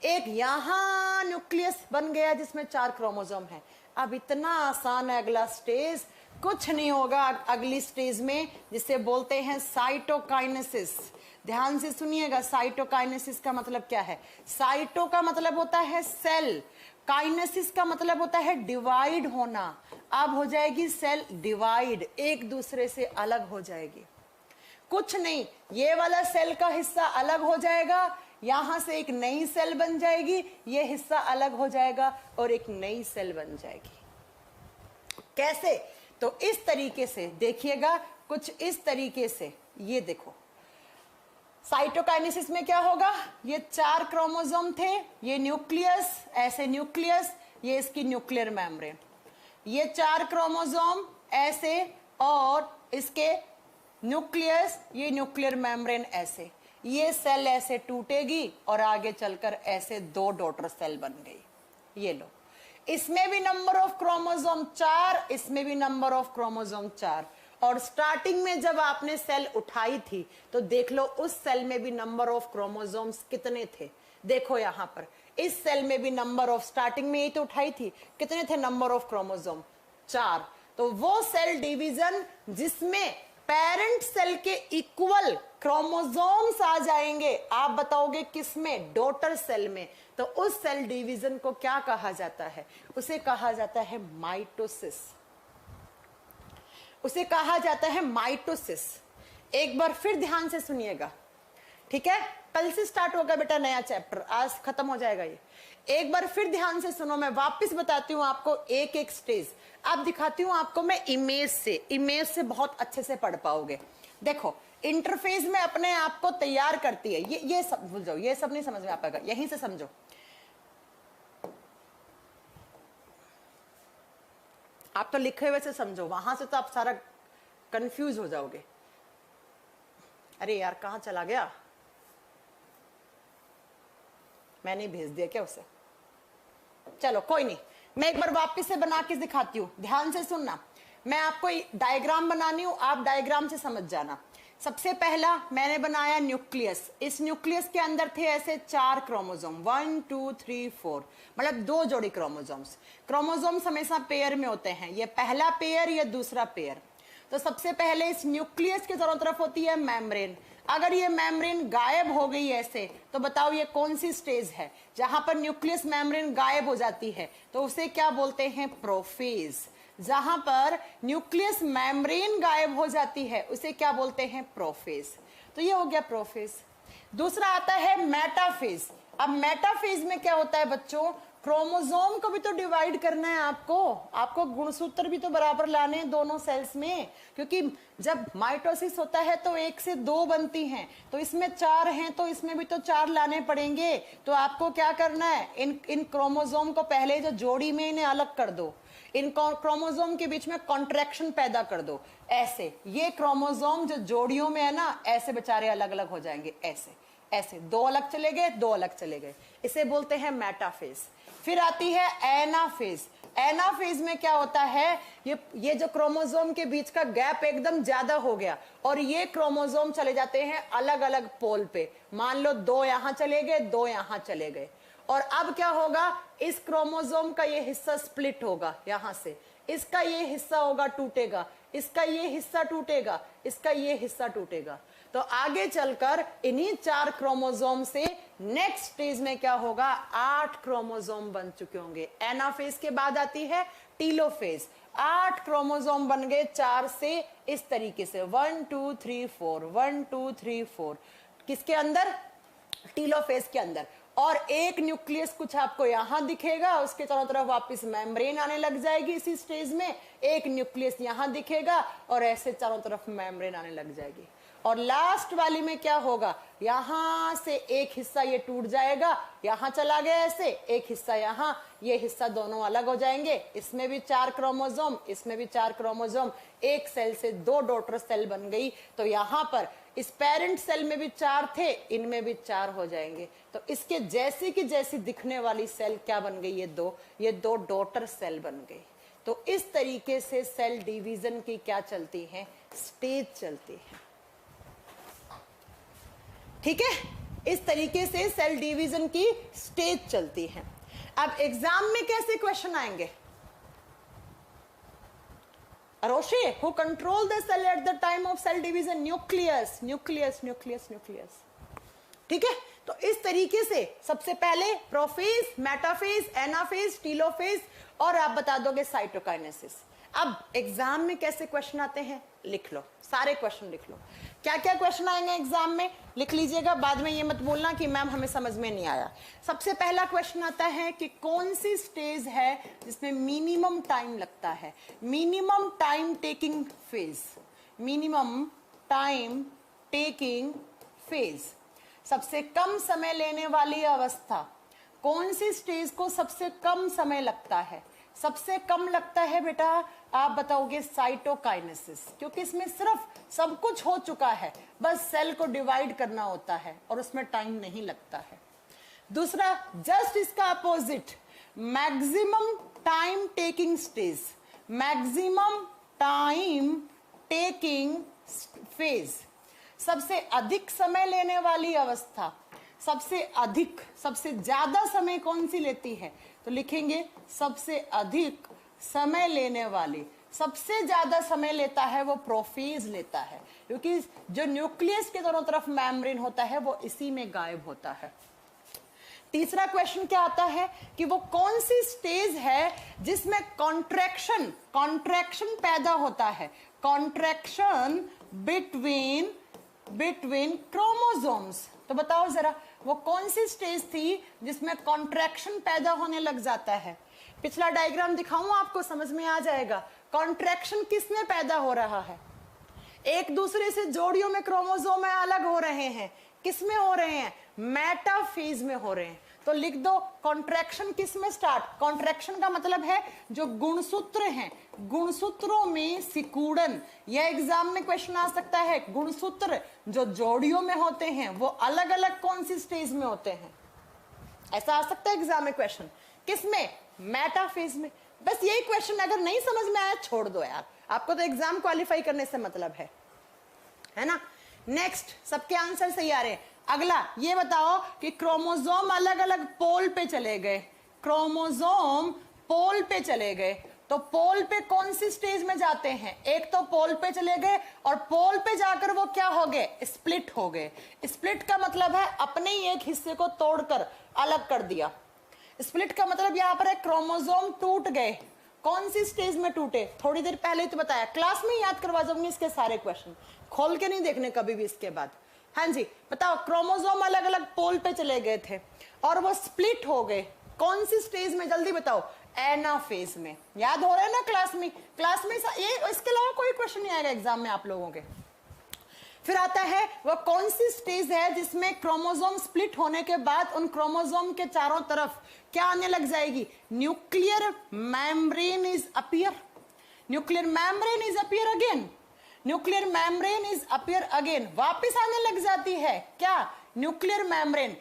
एक यहां न्यूक्लियस बन गया जिसमें 4 क्रोमोसोम है। अब इतना आसान है अगला स्टेज, कुछ नहीं होगा अगली स्टेज में, जिसे बोलते हैं साइटोकाइनेसिस। ध्यान से सुनिएगा, साइटोकाइनेसिस का मतलब क्या है। साइटो का मतलब होता है सेल, काइनेसिस का मतलब होता है डिवाइड होना। अब हो जाएगी सेल डिवाइड, एक दूसरे से अलग हो जाएगी। कुछ नहीं, ये वाला सेल का हिस्सा अलग हो जाएगा, यहां से एक नई सेल बन जाएगी, ये हिस्सा अलग हो जाएगा और एक नई सेल बन जाएगी। कैसे? तो इस तरीके से देखिएगा, कुछ इस तरीके से। ये देखो, साइटोकाइनेसिस में क्या होगा, ये 4 क्रोमोसोम थे, ये न्यूक्लियस, ऐसे न्यूक्लियस, ये इसकी न्यूक्लियर मेम्ब्रेन, ये 4 क्रोमोसोम ऐसे, और इसके न्यूक्लियस, ये न्यूक्लियर मेम्ब्रेन ऐसे। ये सेल ऐसे टूटेगी और आगे चलकर ऐसे 2 डॉटर सेल बन गई। ये लो, इसमें भी नंबर ऑफ क्रोमोसोम 4, इसमें भी नंबर ऑफ क्रोमोसोम 4। और स्टार्टिंग में जब आपने सेल उठाई थी तो देख लो उस सेल में भी नंबर ऑफ क्रोमोसोम्स कितने थे। देखो यहां पर इस सेल में भी नंबर ऑफ, स्टार्टिंग में यही तो उठाई थी, कितने थे नंबर ऑफ क्रोमोसोम? 4। तो वो सेल डिवीजन जिसमें पेरेंट सेल के इक्वल क्रोमोसोम्स आ जाएंगे, आप बताओगे किसमें? डॉटर सेल में। तो उस सेल डिवीजन को क्या कहा जाता है? उसे कहा जाता है माइटोसिस। उसे कहा जाता है माइटोसिस। एक बार फिर ध्यान से सुनिएगा, ठीक है? कल से स्टार्ट होगा बेटा नया चैप्टर, आज खत्म हो जाएगा ये। एक बार फिर ध्यान से सुनो, मैं वापस बताती हूँ आपको एक एक स्टेज। अब दिखाती हूँ आपको मैं इमेज से बहुत अच्छे से पढ़ पाओगे। देखो, इंटरफेस में अपने आप को तैयार करती है, ये सब भूल जाओ, ये सब नहीं समझ में आ पाएगा, यहीं से समझो। आप तो लिखे हुए से समझो, वहां से तो आप सारा कंफ्यूज हो जाओगे। अरे यार, कहां चला गया? मैंने भेज दिया क्या उसे? चलो कोई नहीं, मैं एक बार वापस से बना के दिखाती हूँ, ध्यान से सुनना। मैं आपको डायग्राम बनानी हूं, आप डायग्राम से समझ जाना। सबसे पहला मैंने बनाया न्यूक्लियस। इस न्यूक्लियस के अंदर थे ऐसे 4 क्रोमोसोम, 1 2 3 4, मतलब 2 जोड़ी क्रोमोसोम्स। क्रोमोसोम्स हमेशा पेयर में होते हैं, ये पहला पेयर, ये दूसरा पेयर। तो सबसे पहले इस न्यूक्लियस के चारों तरफ होती है मेम्ब्रेन। अगर ये मेम्ब्रेन गायब हो गई ऐसे, तो बताओ ये कौन सी स्टेज है? जहां पर न्यूक्लियस मेम्ब्रेन गायब हो जाती है तो उसे क्या बोलते हैं? प्रोफेज। जहां पर न्यूक्लियस मेम्ब्रेन गायब हो जाती है उसे क्या बोलते हैं? प्रोफेज। तो ये हो गया प्रोफेज। दूसरा आता है मेटाफेज। अब मेटाफेज में क्या होता है बच्चों? क्रोमोसोम को भी तो डिवाइड करना है आपको गुणसूत्र भी तो बराबर लाने हैं दोनों सेल्स में, क्योंकि जब माइटोसिस होता है तो 1 से 2 बनती हैं, तो इसमें 4 हैं तो इसमें भी तो 4 लाने पड़ेंगे। तो आपको क्या करना है? इन क्रोमोसोम को पहले जो जोड़ी में इन्हें अलग कर दो, इन क्रोमोसोम के बीच में कॉन्ट्रैक्शन पैदा कर दो। ऐसे ये क्रोमोसोम जो जोड़ियों में है ना, ऐसे बेचारे अलग अलग हो जाएंगे, ऐसे ऐसे 2 अलग चले गए, 2 अलग चले गए, इसे बोलते हैं मेटाफेज। फिर आती है एनाफेज। एनाफेज में क्या होता है? ये जो क्रोमोसोम के बीच का गैप एकदम ज्यादा हो गया और ये क्रोमोसोम चले जाते हैं अलग अलग पोल पे। मान लो 2 यहां चले गए, 2 यहां चले गए, और अब क्या होगा? इस क्रोमोसोम का ये हिस्सा स्प्लिट होगा, यहां से इसका ये हिस्सा होगा, टूटेगा, इसका ये हिस्सा टूटेगा, इसका ये हिस्सा टूटेगा। तो आगे चलकर इन्हीं 4 क्रोमोसोम से नेक्स्ट स्टेज में क्या होगा? 8 क्रोमोसोम बन चुके होंगे। एनाफेज के बाद आती है टीलोफेज। 8 क्रोमोसोम बन गए 4 से, इस तरीके से 1 2 3 4 1 2 3 4 किसके अंदर? टीलोफेज के अंदर। और एक न्यूक्लियस कुछ आपको यहां दिखेगा, उसके चारों तरफ वापस मेम्ब्रेन आने लग जाएगी इसी स्टेज में। एक न्यूक्लियस यहां दिखेगा और ऐसे चारों तरफ मेम्ब्रेन आने लग जाएगी। और लास्ट वाली में क्या होगा? यहां से एक हिस्सा ये टूट जाएगा, यहां चला गया ऐसे, एक हिस्सा यहां, ये हिस्सा दोनों अलग हो जाएंगे। इसमें भी 4 क्रोमोसोम, इसमें भी 4 क्रोमोसोम, एक सेल से 2 डॉटर सेल बन गई। तो यहां पर इस पेरेंट सेल में भी 4 थे, इनमें भी 4 हो जाएंगे। तो इसके जैसी की जैसी दिखने वाली सेल क्या बन गई? ये दो डॉटर सेल बन गई। तो इस तरीके से सेल डिवीजन की क्या चलती है? स्टेज चलती है। ठीक है, इस तरीके से सेल डिवीजन की स्टेज चलती है। अब एग्जाम में कैसे क्वेश्चन आएंगे? अरोशे, who control the cell at the time of cell division? Nucleus, nucleus, nucleus, nucleus. ठीक है, तो इस तरीके से सबसे पहले प्रोफेज, मेटाफेज, एनाफेज, टीलोफेज, और आप बता दोगे साइटोकाइनेसिस। अब एग्जाम में कैसे क्वेश्चन आते हैं लिख लो, सारे क्वेश्चन लिख लो। क्या क्या क्वेश्चन आएंगे एग्जाम में लिख लीजिएगा, बाद में ये मत बोलना कि मैम हमें समझ में नहीं आया। सबसे पहला क्वेश्चन आता है कि कौन सी स्टेज है जिसमें मिनिमम टाइम लगता है? Minimum time taking phase, minimum time taking phase, सबसे कम समय लेने वाली अवस्था। कौन सी स्टेज को सबसे कम समय लगता है? सबसे कम लगता है बेटा, आप बताओगे साइटोकाइनेसिस, क्योंकि इसमें सिर्फ सब कुछ हो चुका है, बस सेल को डिवाइड करना होता है और उसमें टाइम नहीं लगता है। दूसरा, जस्ट इसका opposite, maximum time taking stage, maximum time taking phase, सबसे अधिक समय लेने वाली अवस्था। सबसे अधिक, सबसे ज्यादा समय कौन सी लेती है? तो लिखेंगे सबसे अधिक समय लेने वाली, सबसे ज्यादा समय लेता है वो प्रोफेज लेता है, क्योंकि जो न्यूक्लियस के दोनों तरफ मेम्ब्रेन होता है वो इसी में गायब होता है। तीसरा क्वेश्चन क्या आता है कि वो कौन सी स्टेज है जिसमें कॉन्ट्रैक्शन पैदा होता है, कॉन्ट्रैक्शन बिटवीन क्रोमोसोम्स। तो बताओ जरा, वो कौन सी स्टेज थी जिसमें कॉन्ट्रैक्शन पैदा होने लग जाता है? पिछला डायग्राम दिखाऊं आपको, समझ में आ जाएगा। कॉन्ट्रैक्शन किसमें पैदा हो रहा है? एक दूसरे से जोड़ियों में क्रोमोसोम अलग हो रहे हैं, किसमें हो रहे हैं? मेटाफेज में हो रहे हैं। तो लिख दो कॉन्ट्रैक्शन किस में स्टार्ट? कॉन्ट्रैक्शन का मतलब है जो गुणसूत्र हैं, गुणसूत्रों में सिकुड़न। यह एग्जाम में क्वेश्चन आ सकता है, गुणसूत्र जो जोड़ियों में होते हैं वो अलग अलग कौन सी स्टेज में होते हैं? ऐसा आ सकता है एग्जाम में क्वेश्चन। किसमें? मेटाफेज में। बस यही क्वेश्चन अगर नहीं समझ में आया छोड़ दो यार, आपको तो एग्जाम क्वालिफाई करने से मतलब है ना। नेक्स्ट, सबके आंसर सही आ रहे हैं। अगला ये बताओ कि क्रोमोसोम अलग अलग पोल पे चले गए, क्रोमोसोम पोल पे चले गए, तो पोल पे कौन सी स्टेज में जाते हैं? एक तो पोल पे चले गए और पोल पे जाकर वो क्या हो गए? स्प्लिट हो गए। स्प्लिट का मतलब है अपने ही एक हिस्से को तोड़कर अलग कर दिया। स्प्लिट का मतलब यहां पर एक क्रोमोसोम टूट गए। कौन सी स्टेज में टूटे? थोड़ी देर पहले ही तो बताया, क्लास में याद करवा दूंगी इसके सारे क्वेश्चन, खोल के नहीं देखने कभी भी इसके बाद। हाँ जी बताओ, क्रोमोसोम अलग अलग पोल पे चले गए थे और वो स्प्लिट हो गए। कौन सी स्टेज में? जल्दी बताओ। एनाफेज में। याद हो रहा है ना क्लास में? ये इसके अलावा कोई क्वेश्चन नहीं आएगा एग्जाम में आप लोगों के। फिर आता है वो कौन सी स्टेज है जिसमें क्रोमोसोम स्प्लिट होने के बाद उन क्रोमोसोम के चारों तरफ क्या आने लग जाएगी? Nuclear membrane is appear. Nuclear membrane is appear again. Nuclear membrane is appear again. वापिस आने लग जाती है क्या? न्यूक्लियर मेम्ब्रेन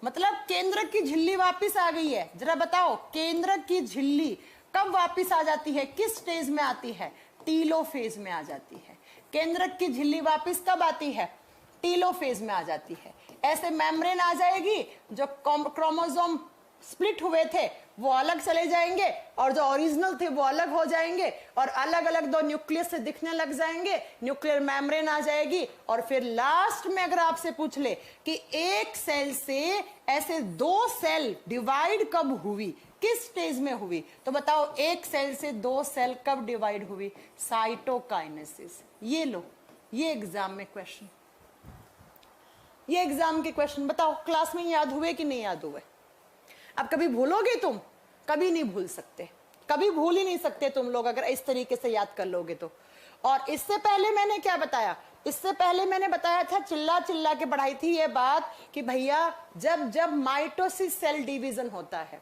मतलब केंद्र की झिल्ली वापिस आ गई है। जरा बताओ, केंद्र की झिल्ली कब वापिस आ जाती है? किस स्टेज में आती है? टीलोफेज में आ जाती है। केंद्रक की झिल्ली वापस कब आती है? टीलोफेज में आ जाती है। ऐसे मेम्ब्रेन आ जाएगी, जो क्रोमोसोम स्प्लिट हुए थे वो अलग चले जाएंगे और जो ओरिजिनल थे वो अलग हो जाएंगे और अलग अलग दो न्यूक्लियस से दिखने लग जाएंगे। न्यूक्लियर मेम्ब्रेन आ जाएगी और फिर लास्ट में अगर आपसे पूछ ले कि एक सेल से ऐसे दो सेल डिवाइड कब हुई, किस स्टेज में हुई, तो बताओ एक सेल से दो सेल कब डिवाइड हुई? साइटोकाइनेसिस। ये लो, ये एग्जाम में क्वेश्चन, ये एग्जाम के क्वेश्चन बताओ क्लास में याद हुए कि नहीं याद हुए? अब कभी भूलोगे तुम? कभी नहीं भूल सकते, कभी भूल ही नहीं सकते तुम लोग अगर इस तरीके से याद कर लोगे तो। और इससे पहले मैंने क्या बताया? इससे पहले मैंने बताया था, चिल्ला चिल्ला के पढ़ाई थी ये बात कि भैया जब जब माइटोसिस सेल डिवीजन होता है,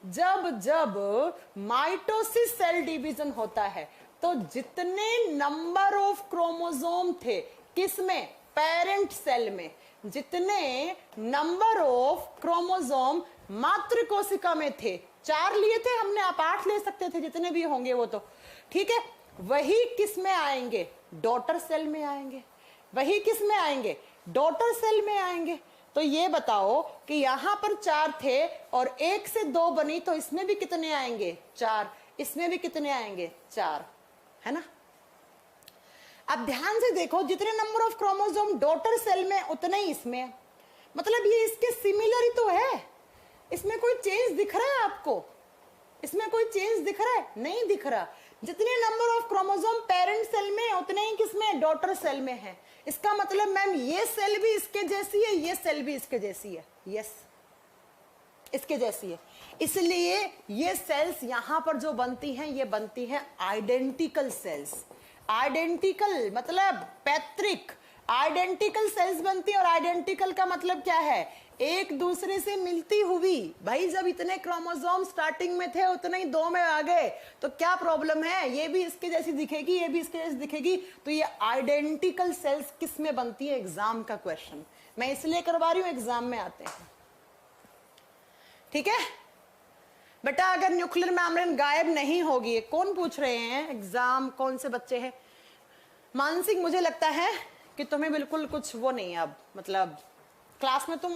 जब जब माइटोसिस सेल डिवीजन होता है तो जितने नंबर ऑफ क्रोमोसोम थे किसमें? पेरेंट सेल में। जितने नंबर ऑफ क्रोमोसोम मातृ कोशिका में थे, 4 लिए थे हमने, आप 8 ले सकते थे, जितने भी होंगे वो तो ठीक है। वही किस में आएंगे? डॉटर सेल में आएंगे। वही किस में आएंगे? डॉटर सेल में आएंगे। तो ये बताओ कि यहां पर 4 थे और 1 से 2 बनी, तो इसमें भी कितने आएंगे? 4। इसमें भी कितने आएंगे? 4, है ना। अब ध्यान से देखो, जितने number of chromosome daughter cell में उतने ही इसमें, मतलब ये इसके सिमिलर ही तो है। इसमें कोई चेंज दिख रहा है आपको? इसमें कोई चेंज दिख रहा है? नहीं दिख रहा। जितने number of chromosome parent cell में उतने ही किसमें? डॉटर सेल में है। इसका मतलब मैम ये सेल भी इसके जैसी है, ये सेल भी इसके जैसी है। यस, इसके जैसी है। इसलिए ये सेल्स यहां पर जो बनती हैं, ये बनती हैं आइडेंटिकल सेल्स। आइडेंटिकल मतलब पैतृक, आइडेंटिकल सेल्स बनती है। और आइडेंटिकल का मतलब क्या है? एक दूसरे से मिलती हुई। भाई जब इतने क्रोमोसोम स्टार्टिंग में थे उतने ही 2 में आ गए तो क्या प्रॉब्लम है? ये भी इसके जैसी दिखेगी, ये भी इसके जैसी दिखेगी। तो ये आइडेंटिकल सेल्स किस में बनती है? एग्जाम का क्वेश्चन मैं इसलिए करवा रही हूं, एग्जाम में आते हैं, ठीक है बेटा। अगर न्यूक्लियर मेम्ब्रेन गायब नहीं होगी, कौन पूछ रहे हैं एग्जाम, कौन से बच्चे हैं? मानसिक, मुझे लगता है कि तुम्हें बिल्कुल कुछ वो नहीं है अब, मतलब क्लास में तुम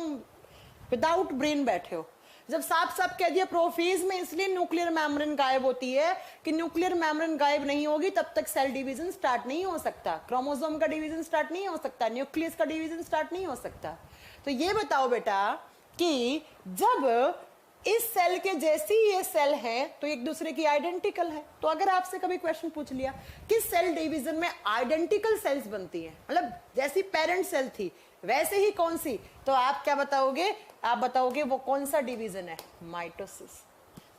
विदाउट ब्रेन बैठे हो। जब साफ साफ कह दिया प्रोफेज में इसलिए न्यूक्लियर मेम्ब्रेन गायब होती है कि न्यूक्लियर मेम्ब्रेन गायब नहीं होगी तब तक सेल डिवीजन स्टार्ट नहीं हो सकता, क्रोमोसोम का डिवीजन स्टार्ट नहीं हो सकता, न्यूक्लियस का डिवीजन स्टार्ट नहीं हो सकता। तो ये बताओ बेटा कि जब इस सेल के जैसी ये सेल है तो एक दूसरे की आइडेंटिकल है। तो अगर आपसे कभी क्वेश्चन पूछ लिया कि सेल डिवीजन में आइडेंटिकल सेल्स बनती हैं, मतलब जैसी पेरेंट सेल थी वैसे ही कौन सी, तो आप क्या बताओगे? आप बताओगे वो कौन सा डिवीजन है? माइटोसिस।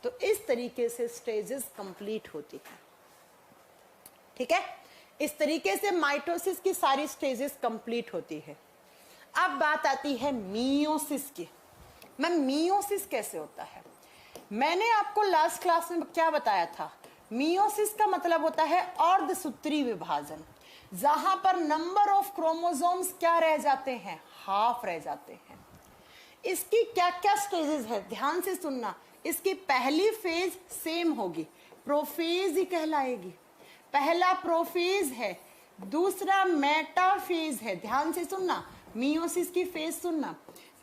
तो इस तरीके से स्टेजेस कंप्लीट होती है, ठीक है। इस तरीके से माइटोसिस की सारी स्टेजेस कंप्लीट होती है। अब बात आती है मियोसिस की। मैम मियोसिस कैसे होता है? मैंने आपको लास्ट क्लास में क्या बताया था? मियोसिस का मतलब होता है अर्धसूत्री विभाजन, जहां पर नंबर ऑफ क्रोमोसोम्स क्या रह जाते हैं? हाफ रह जाते हैं। इसकी क्या क्या स्टेजेस है? ध्यान से सुनना। इसकी पहली फेज सेम होगी, प्रोफेज ही कहलाएगी। पहला प्रोफेज है, दूसरा मेटाफेज है। ध्यान से सुनना, मियोसिस की फेज सुनना।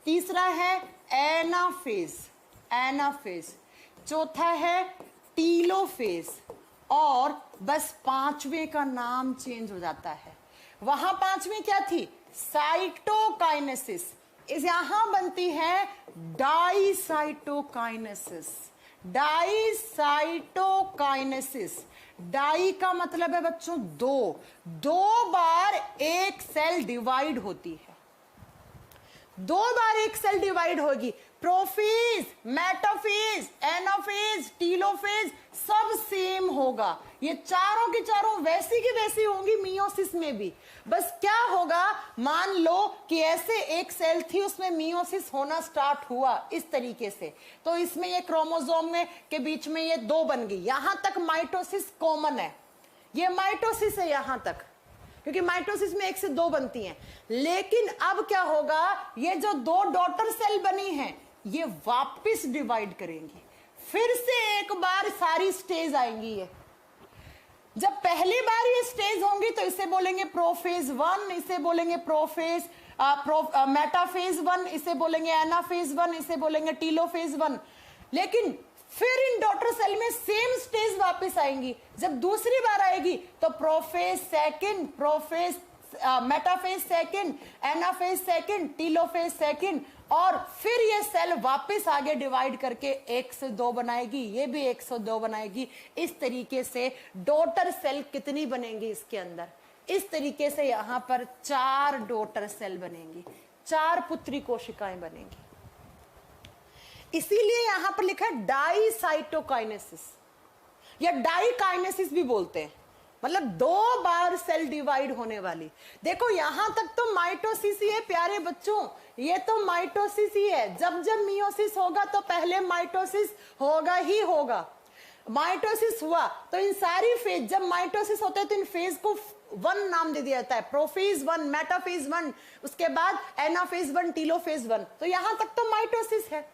तीसरा है एनाफेज, एनाफेज। चौथा है टीलोफेज, और बस पांचवें का नाम चेंज हो जाता है। वहां पांचवी क्या थी? साइटोकाइनेसिस। इस यहां बनती है डाईसाइटोकाइनेसिस। डाईसाइटोकाइनेसिस, डाई का मतलब है बच्चों दो, दो बार एक सेल डिवाइड होती है, दो बार एक सेल डिवाइड होगी। प्रोफेज, मेटाफेज, एनाफेज, टीलोफेज सब सेम होगा। ये चारों की चारों वैसी की वैसी होंगी मियोसिस में भी। बस क्या होगा, मान लो कि ऐसे एक सेल थी, उसमें मियोसिस होना स्टार्ट हुआ इस तरीके से, तो इसमें ये क्रोमोसोम में के बीच में ये दो बन गई। यहां तक माइटोसिस कॉमन है, ये माइटोसिस है यहां तक, क्योंकि माइटोसिस में एक से दो बनती हैं। लेकिन अब क्या होगा, ये जो दो डॉटर सेल बनी हैं ये वापस डिवाइड करेंगी, फिर से एक बार सारी स्टेज आएंगी। ये जब पहली बार ये स्टेज होंगी तो इसे बोलेंगे प्रोफेज 1, इसे बोलेंगे प्रोफेज मेटाफेज 1, इसे बोलेंगे एनाफेज 1, इसे बोलेंगे टीलोफेज 1। लेकिन फिर इन डॉटर सेल में सेम स्टेज वापस आएंगी। जब दूसरी बार आएगी तो prophase second, prophase metaphase second, anaphase second, telophase second, और फिर ये सेल वापस आगे डिवाइड करके 1 से 2 बनाएगी, ये भी 1 से 2 बनाएगी। इस तरीके से डॉटर सेल कितनी बनेंगी इसके अंदर? इस तरीके से यहां पर 4 डॉटर सेल बनेंगी, 4 पुत्री कोशिकाएं बनेंगी। इसीलिए यहां पर लिखा है डाईसाइटोकाइनेसिस, या डाईकाइनेसिस भी बोलते हैं, मतलब 2 बार सेल डिवाइड होने वाली। देखो यहां तक तो माइटोसिस ही है प्यारे बच्चों, ये तो माइटोसिस ही है। जब जब मियोसिस होगा तो पहले माइटोसिस होगा ही होगा। माइटोसिस हुआ तो इन सारी फेज, जब माइटोसिस होता है तो इन फेज को 1 नाम दे दिया जाता है, प्रोफेज 1, मेटाफेज 1, उसके बाद एनाफेज 1, टीलोफेज 1। तो यहां तक तो माइटोसिस है।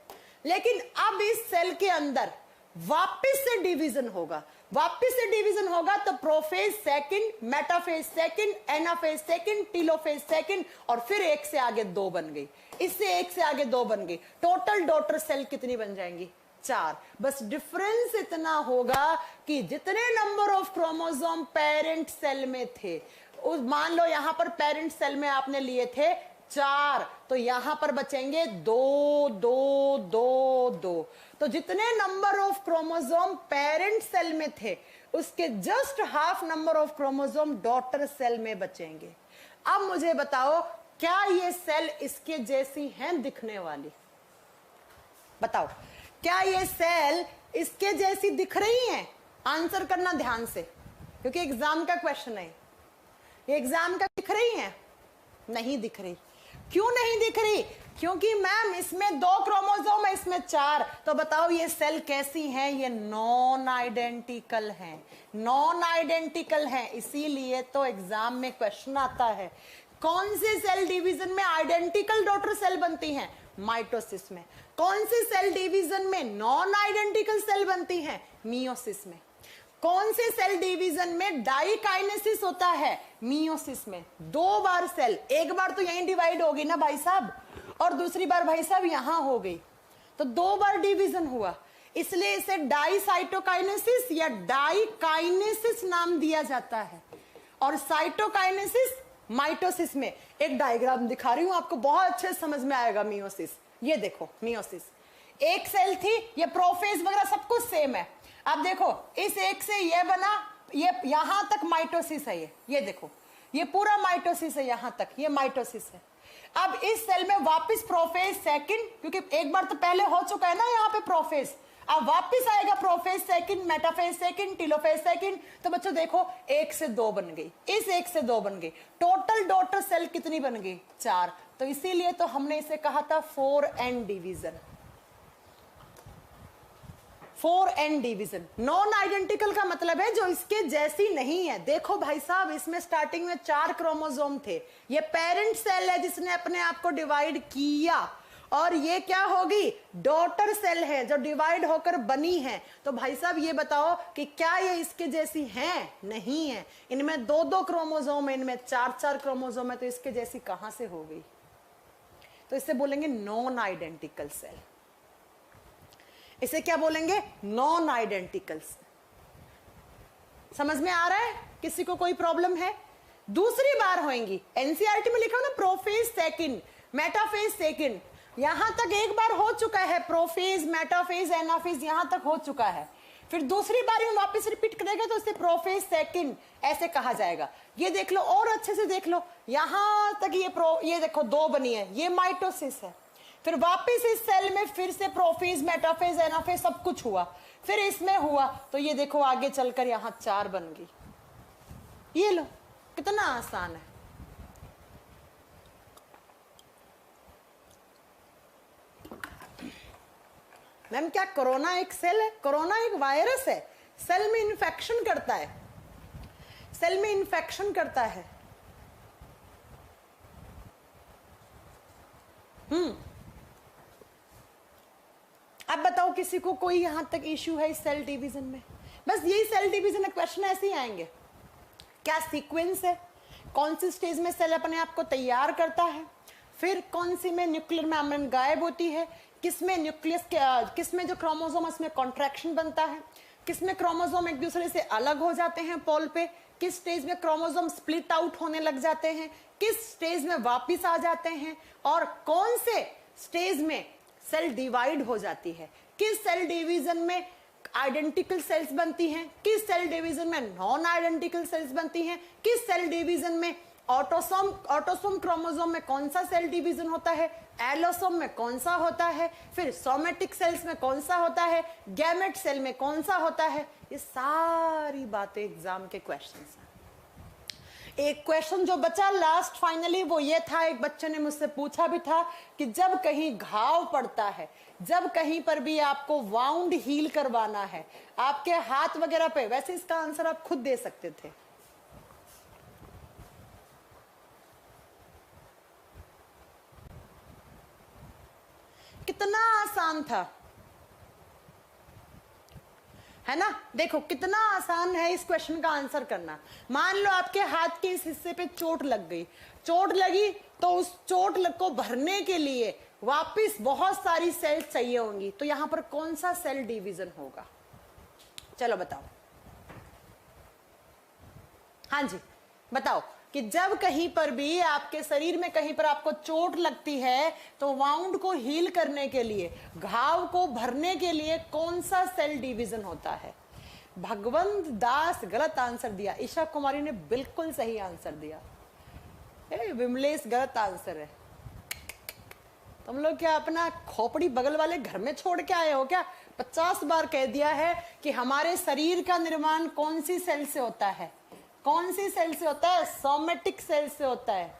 लेकिन अब इस सेल के अंदर वापस से डिवीजन होगा, वापस से डिवीजन होगा तो prophase second, metaphase second, anaphase second, telophase second, और फिर 1 से आगे 2 बन गई, इससे 1 से आगे 2 बन गई। टोटल डॉटर सेल कितनी बन जाएंगी? 4। बस डिफरेंस इतना होगा कि जितने number of chromosome parent cell में थे, मान लो यहां पर पेरेंट सेल में आपने लिए थे 4, तो यहां पर बचेंगे 2, 2, 2, 2। तो जितने number of chromosome parent cell में थे उसके just half number of chromosome daughter cell में बचेंगे। अब मुझे बताओ, क्या ये सेल इसके जैसी हैं दिखने वाली? बताओ, क्या ये सेल इसके जैसी दिख रही हैं? आंसर करना ध्यान से, क्योंकि एग्जाम का क्वेश्चन है। ये एग्जाम का दिख रही हैं? नहीं दिख रही। क्यों नहीं दिख रही? क्योंकि मैम इसमें 2 क्रोमोसोम है, इसमें 4। तो बताओ ये सेल कैसी हैं? ये नॉन आइडेंटिकल हैं, नॉन आइडेंटिकल हैं। इसीलिए तो एग्जाम में क्वेश्चन आता है, कौन से सेल डिवीजन में आइडेंटिकल डॉटर सेल बनती हैं? माइटोसिस में। कौन से सेल डिवीजन में नॉन आइडेंटिकल सेल बनती हैं? मियोसिस में। कौन से सेल डिवीजन में डाईकाइनेसिस होता है? मियोसिस में। 2 बार सेल, एक बार तो यहीं डिवाइड होगी ना भाई साहब, और दूसरी बार भाई साहब यहां हो गई, तो 2 बार डिवीजन हुआ, इसलिए इसे डाईसाइटोकाइनेसिस या डाईकाइनेसिस नाम दिया जाता है। और साइटोकाइनेसिस माइटोसिस में। एक डायग्राम दिखा रही हूं आपको, बहुत अच्छे समझ में आएगा मियोसिस। ये देखो मियोसिस, एक सेल थी, ये प्रोफेज वगैरह सब कुछ सेम है। अब देखो इस एक से ये बना, ये यहां तक माइटोसिस है, ये देखो ये पूरा माइटोसिस है, यहां तक ये माइटोसिस है। अब इस सेल में वापस प्रोफेज सेकंड, क्योंकि एक बार तो पहले हो चुका है ना यहाँ पे प्रोफेज, अब वापस आएगा prophase second, metaphase second, telophase second. तो बच्चों देखो 1 से 2 बन गई, इस 1 से 2 बन गई। टोटल डॉटर सेल कितनी बन गई? 4। तो इसीलिए तो हमने इसे कहा था 4n division. 4n division. Non identical का मतलब है जो इसके जैसी नहीं है। देखो भाई साहब, इसमें स्टार्टिंग में 4 क्रोमोसोम थे, ये पेरेंट सेल है जिसने अपने आप को डिवाइड किया, और ये क्या होगी? डॉटर सेल है जो डिवाइड होकर बनी है। तो भाई साहब ये बताओ कि क्या ये इसके जैसी हैं? नहीं है। इनमें 2-2 क्रोमोसोम है, इनमें 4-4 क्रोमोसोम है, तो इसके जैसी कहां से हो गई? तो इसे बोलेंगे नॉन आइडेंटिकल सेल। इसे क्या बोलेंगे? Non identicals. समझ में आ रहा है? किसी को कोई प्रॉब्लम है? दूसरी बार होंगी। एनसीईआरटी में लिखा हो ना प्रोफेज सेकंड, मेटाफेज सेकंड, यहां तक एक बार हो चुका है। प्रोफेज, मेटाफेज, एनाफेज यहां तक हो चुका है। फिर दूसरी बार में वापस रिपीट करेगा तो इसे प्रोफेज सेकंड ऐसे कहा जाएगा। ये देख लो और अच्छे से देख लो, यहां तक ये देखो दो बनी है, ये माइटोसिस है। फिर वापस इस सेल में फिर से प्रोफेज, मेटाफेज, एनाफेज सब कुछ हुआ, फिर इसमें हुआ, तो ये देखो आगे चलकर यहां 4 बन गई। ये लो, कितना आसान है। मैम क्या कोरोना एक सेल है? कोरोना एक वायरस है, सेल में इन्फेक्शन करता है, सेल में इन्फेक्शन करता है। अब बताओ किसी को कोई यहां तक इश्यू है इस सेल डिवीजन में? बस यही सेल डिवीजन है, क्वेश्चन ऐसे ही आएंगे। क्या सीक्वेंस है, कौन सी स्टेज में सेल अपने आप को तैयार करता है, फिर कौन सी में न्यूक्लियर मेम्ब्रेन गायब होती है, किसमें न्यूक्लियस, किसमें जो क्रोमोसोम उसमें कॉन्ट्रैक्शन बनता है, किसमें क्रोमोसोम एक दूसरे से अलग हो जाते हैं पोल पे, किस स्टेज में क्रोमोसोम स्प्लिट आउट होने लग जाते हैं, किस स्टेज में वापिस आ जाते हैं, और कौन से स्टेज में सेल डिवाइड हो जाती है, किस सेल डिवीजन में आइडेंटिकल सेल्स बनती हैं, किस सेल डिवीजन में नॉन आइडेंटिकल सेल्स बनती हैं, किस सेल डिवीजन में ऑटोसोम क्रोमोसोम में कौन सा सेल डिवीजन होता है, एलोसोम में कौन सा होता है, फिर सोमेटिक सेल्स में कौन सा होता है, गैमेट सेल में कौन सा होता है। ये सारी बातें एग्जाम के क्वेश्चंस हैं। एक क्वेश्चन जो बचा लास्ट फाइनली वो ये था, एक बच्चे ने मुझसे पूछा भी था कि जब कहीं घाव पड़ता है, जब कहीं पर भी आपको वाउंड हील करवाना है आपके हाथ वगैरह पे, वैसे इसका आंसर आप खुद दे सकते थे। कितना आसान था, है ना? देखो कितना आसान है इस क्वेश्चन का आंसर करना। मान लो आपके हाथ के इस हिस्से पे चोट लग गई, चोट लगी तो उस चोट को भरने के लिए वापस बहुत सारी सेल चाहिए होंगी, तो यहां पर कौन सा सेल डिवीजन होगा? चलो बताओ। हाँ जी बताओ कि जब कहीं पर भी आपके शरीर में कहीं पर आपको चोट लगती है तो वाउंड को हील करने के लिए, घाव को भरने के लिए कौन सा सेल डिवीजन होता है? भगवंत दास गलत आंसर दिया, ईशा कुमारी ने बिल्कुल सही आंसर दिया, विमलेश गलत आंसर है। तुम लोग क्या अपना खोपड़ी बगल वाले घर में छोड़ के आए हो क्या? 50 बार कह दिया है कि हमारे शरीर का निर्माण कौन सी सेल से होता है, कौन सी सेल से होता है? सोमेटिक सेल से होता है।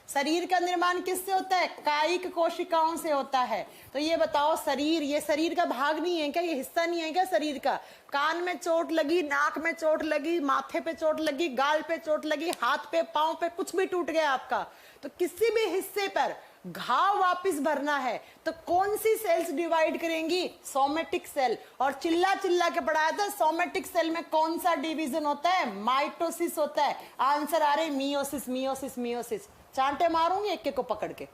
शरीर का निर्माण किससे होता है? कायिक कोशिकाओं से होता है। तो ये बताओ, शरीर ये शरीर का भाग नहीं है क्या? ये हिस्सा नहीं है क्या शरीर का? कान में चोट लगी, नाक में चोट लगी, माथे पे चोट लगी, गाल पे चोट लगी, हाथ पे, पांव पे कुछ भी टूट गया आपका, तो किसी भी हिस्से पर घाव वापस भरना है तो कौन सी सेल्स डिवाइड करेंगी? Somatic cell. और चिल्ला चिल्ला के पढ़ाया था, सोमेटिक सेल में कौन सा डिवीजन होता है? माइटोसिस होता है। आंसर आ रहे मियोसिस, मियोसिस, मियोसिस। चांटे मारूंगी एक एक को पकड़ के।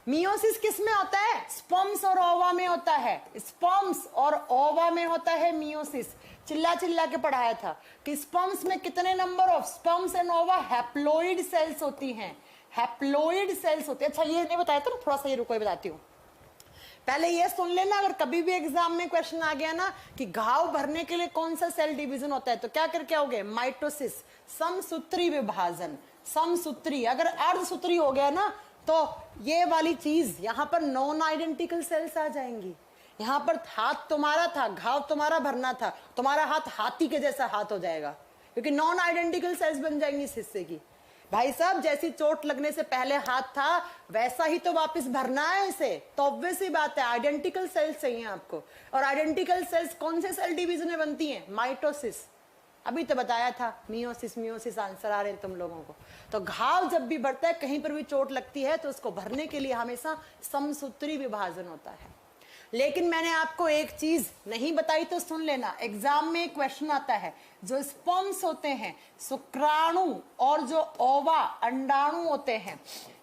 मियोसिस किस में होता है? स्पर्म्स और ओवा में होता है। स्पर्म्स और ओवा में होता है मियोसिस। चिल्ला चिल्ला के पढ़ाया था कि स्पर्म्स में कितने नंबर ऑफ स्पर्म्स एंड ओवा? हैप्लोइड सेल्स होती हैं, हैप्लोइड सेल्स होते हैं। अच्छा ये नहीं बताया था ना, थोड़ा सा ये रुको बताती हूँ। पहले ये सुन लेना, अगर कभी भी एग्जाम में क्वेश्चन आ गया ना कि घाव भरने के लिए कौन सा सेल डिवीजन होता है, तो क्या करके आओगे? माइटोसिस, समसूत्री विभाजन, समसूत्री। अगर अर्धसूत्री हो गया ना तो ये वाली चीज यहां पर नॉन आइडेंटिकल सेल्स आ जाएंगी। यहां पर हाथ तुम्हारा था, घाव तुम्हारा भरना था, तुम्हारा हाथ हाथी के जैसा हाथ हो जाएगा क्योंकि नॉन आइडेंटिकल सेल्स बन जाएंगी इस हिस्से की। भाई साहब जैसी चोट लगने से पहले हाथ था वैसा ही तो वापस भरना है इसे, तो ऑब्वियस ही बात है आइडेंटिकल सेल्स चाहिए आपको। और आइडेंटिकल सेल्स कौन से सेल डिवीजन में बनती हैं? माइटोसिस। अभी तो बताया था, मियोसिस, मियोसिस आंसर आ रहे हैं तुम लोगों को। तो घाव जब भी बढ़ता है, कहीं पर भी चोट लगती है तो उसको भरने के लिए हमेशा समसूत्री विभाजन होता है। लेकिन मैंने आपको एक चीज नहीं बताई तो सुन लेना, एग्जाम में क्वेश्चन आता है, जो स्पर्म्स होते हैं, शुक्राणु और जो ओवा अंडाणु होते हैं,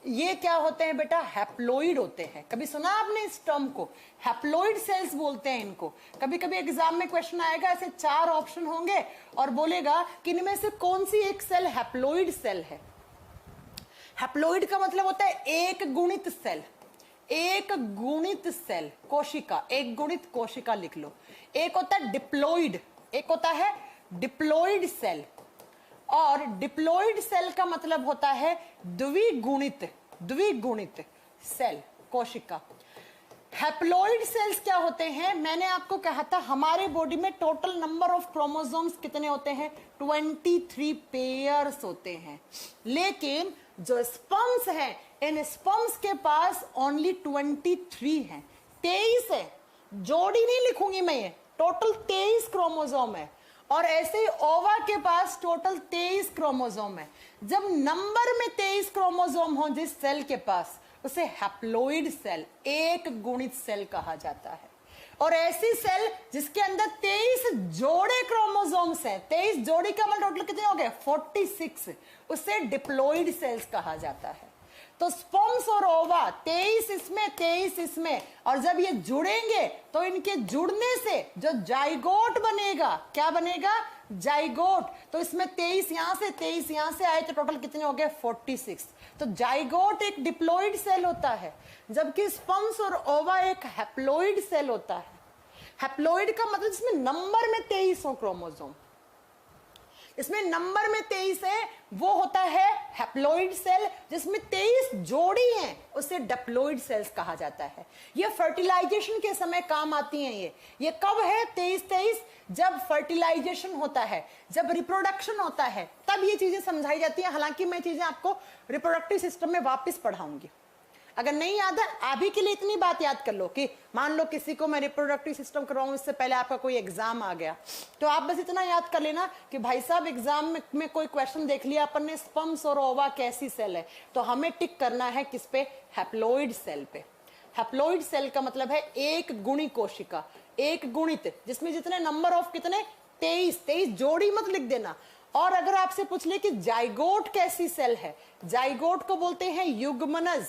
ये क्या होते हैं बेटा, हैप्लोइड होते हैं। कभी सुना आपने इस टर्म को, हैप्लोइड सेल्स बोलते हैं इनको। कभी कभी एग्जाम में क्वेश्चन आएगा, ऐसे 4 ऑप्शन होंगे और बोलेगा कि इनमें से कौन सी एक सेल हैप्लोइड सेल है। हैप्लोइड का मतलब होता है एक गुणित सेल, एक गुणित सेल, कोशिका, एक गुणित कोशिका लिख लो। एक होता है डिप्लॉइड, एक होता है डिप्लॉइड सेल, और डिप्लॉइड सेल का मतलब होता है द्विगुणित, द्विगुणित सेल, कोशिका। हैप्लॉइड सेल्स क्या होते हैं, मैंने आपको कहा था हमारे बॉडी में टोटल नंबर ऑफ क्रोमोसोम्स कितने होते हैं, 23 पेयर्स होते हैं। लेकिन जो स्पर्म्स हैं, इन स्पर्म्स के पास ओनली 23 हैं, 23 है। जोड़ी नहीं लिखूंगी मैं, ये टोटल 23 क्रोमोसोम है। और ऐसे ही ओवा के पास टोटल 23 क्रोमोसोम है। जब नंबर में 23 क्रोमोसोम हो जिस सेल के पास, उसे हैप्लोइड सेल, एक गुणित सेल कहा जाता है। और ऐसी सेल जिसके अंदर 23 जोड़े क्रोमोसोम्स हैं, 23 जोड़ी का मतलब टोटल कितने हो गए, 46, उसे डिप्लॉइड सेल्स कहा जाता है। तो स्पर्म्स और ओवा 23 इसमें 23 इसमें, और जब ये जुड़ेंगे तो इनके जुड़ने से जो जाइगोट बनेगा, क्या बनेगा, जाइगोट। तो इसमें 23 यहां से 23 यहां से आए तो टोटल कितने हो गए, 46। तो जाइगोट एक डिप्लॉइड सेल होता है, जबकि स्पर्म्स और ओवा एक हैप्लॉइड सेल होता है। हैप्लॉइड का मतलब इसमें नंबर में 23 हो क्रोमोसोम, इसमें नंबर में 23 है, वो होता है हैप्लॉइड सेल। जिसमें 23 जोड़ी हैं उसे डिप्लॉइड सेल्स कहा जाता है। ये फर्टिलाइजेशन के समय काम आती हैं। ये कब है, 23-23, जब फर्टिलाइजेशन होता है, जब रिप्रोडक्शन होता है, तब ये चीजें समझाई जाती हैं। हालांकि मैं चीजें आपको रिप्रोडक्टिव सिस्टम में वापस पढ़ाऊंगी। अगर नहीं याद है, अभी के लिए इतनी बात याद कर लो कि मान लो किसी को मैं रिप्रोडक्टिव सिस्टम करवाऊं, इससे पहले आपका कोई एग्जाम आ गया, तो आप बस इतना याद कर लेना कि भाई साहब एग्जाम में कोई क्वेश्चन देख लिया अपन ने, स्पर्म्स और ओवा कैसी सेल है, तो हमें टिक करना है किस पे, हैप्लॉइड सेल पे। हैप्लॉइड सेल का मतलब है एक गुणी कोशिका, एक गुणित, जिसमें जितने नंबर ऑफ कितने, 23 जोड़ी मत लिख देना। और अगर आपसे पूछ ले कि जाइगोट कैसी सेल है, जाइगोट को बोलते हैं युग्मनज,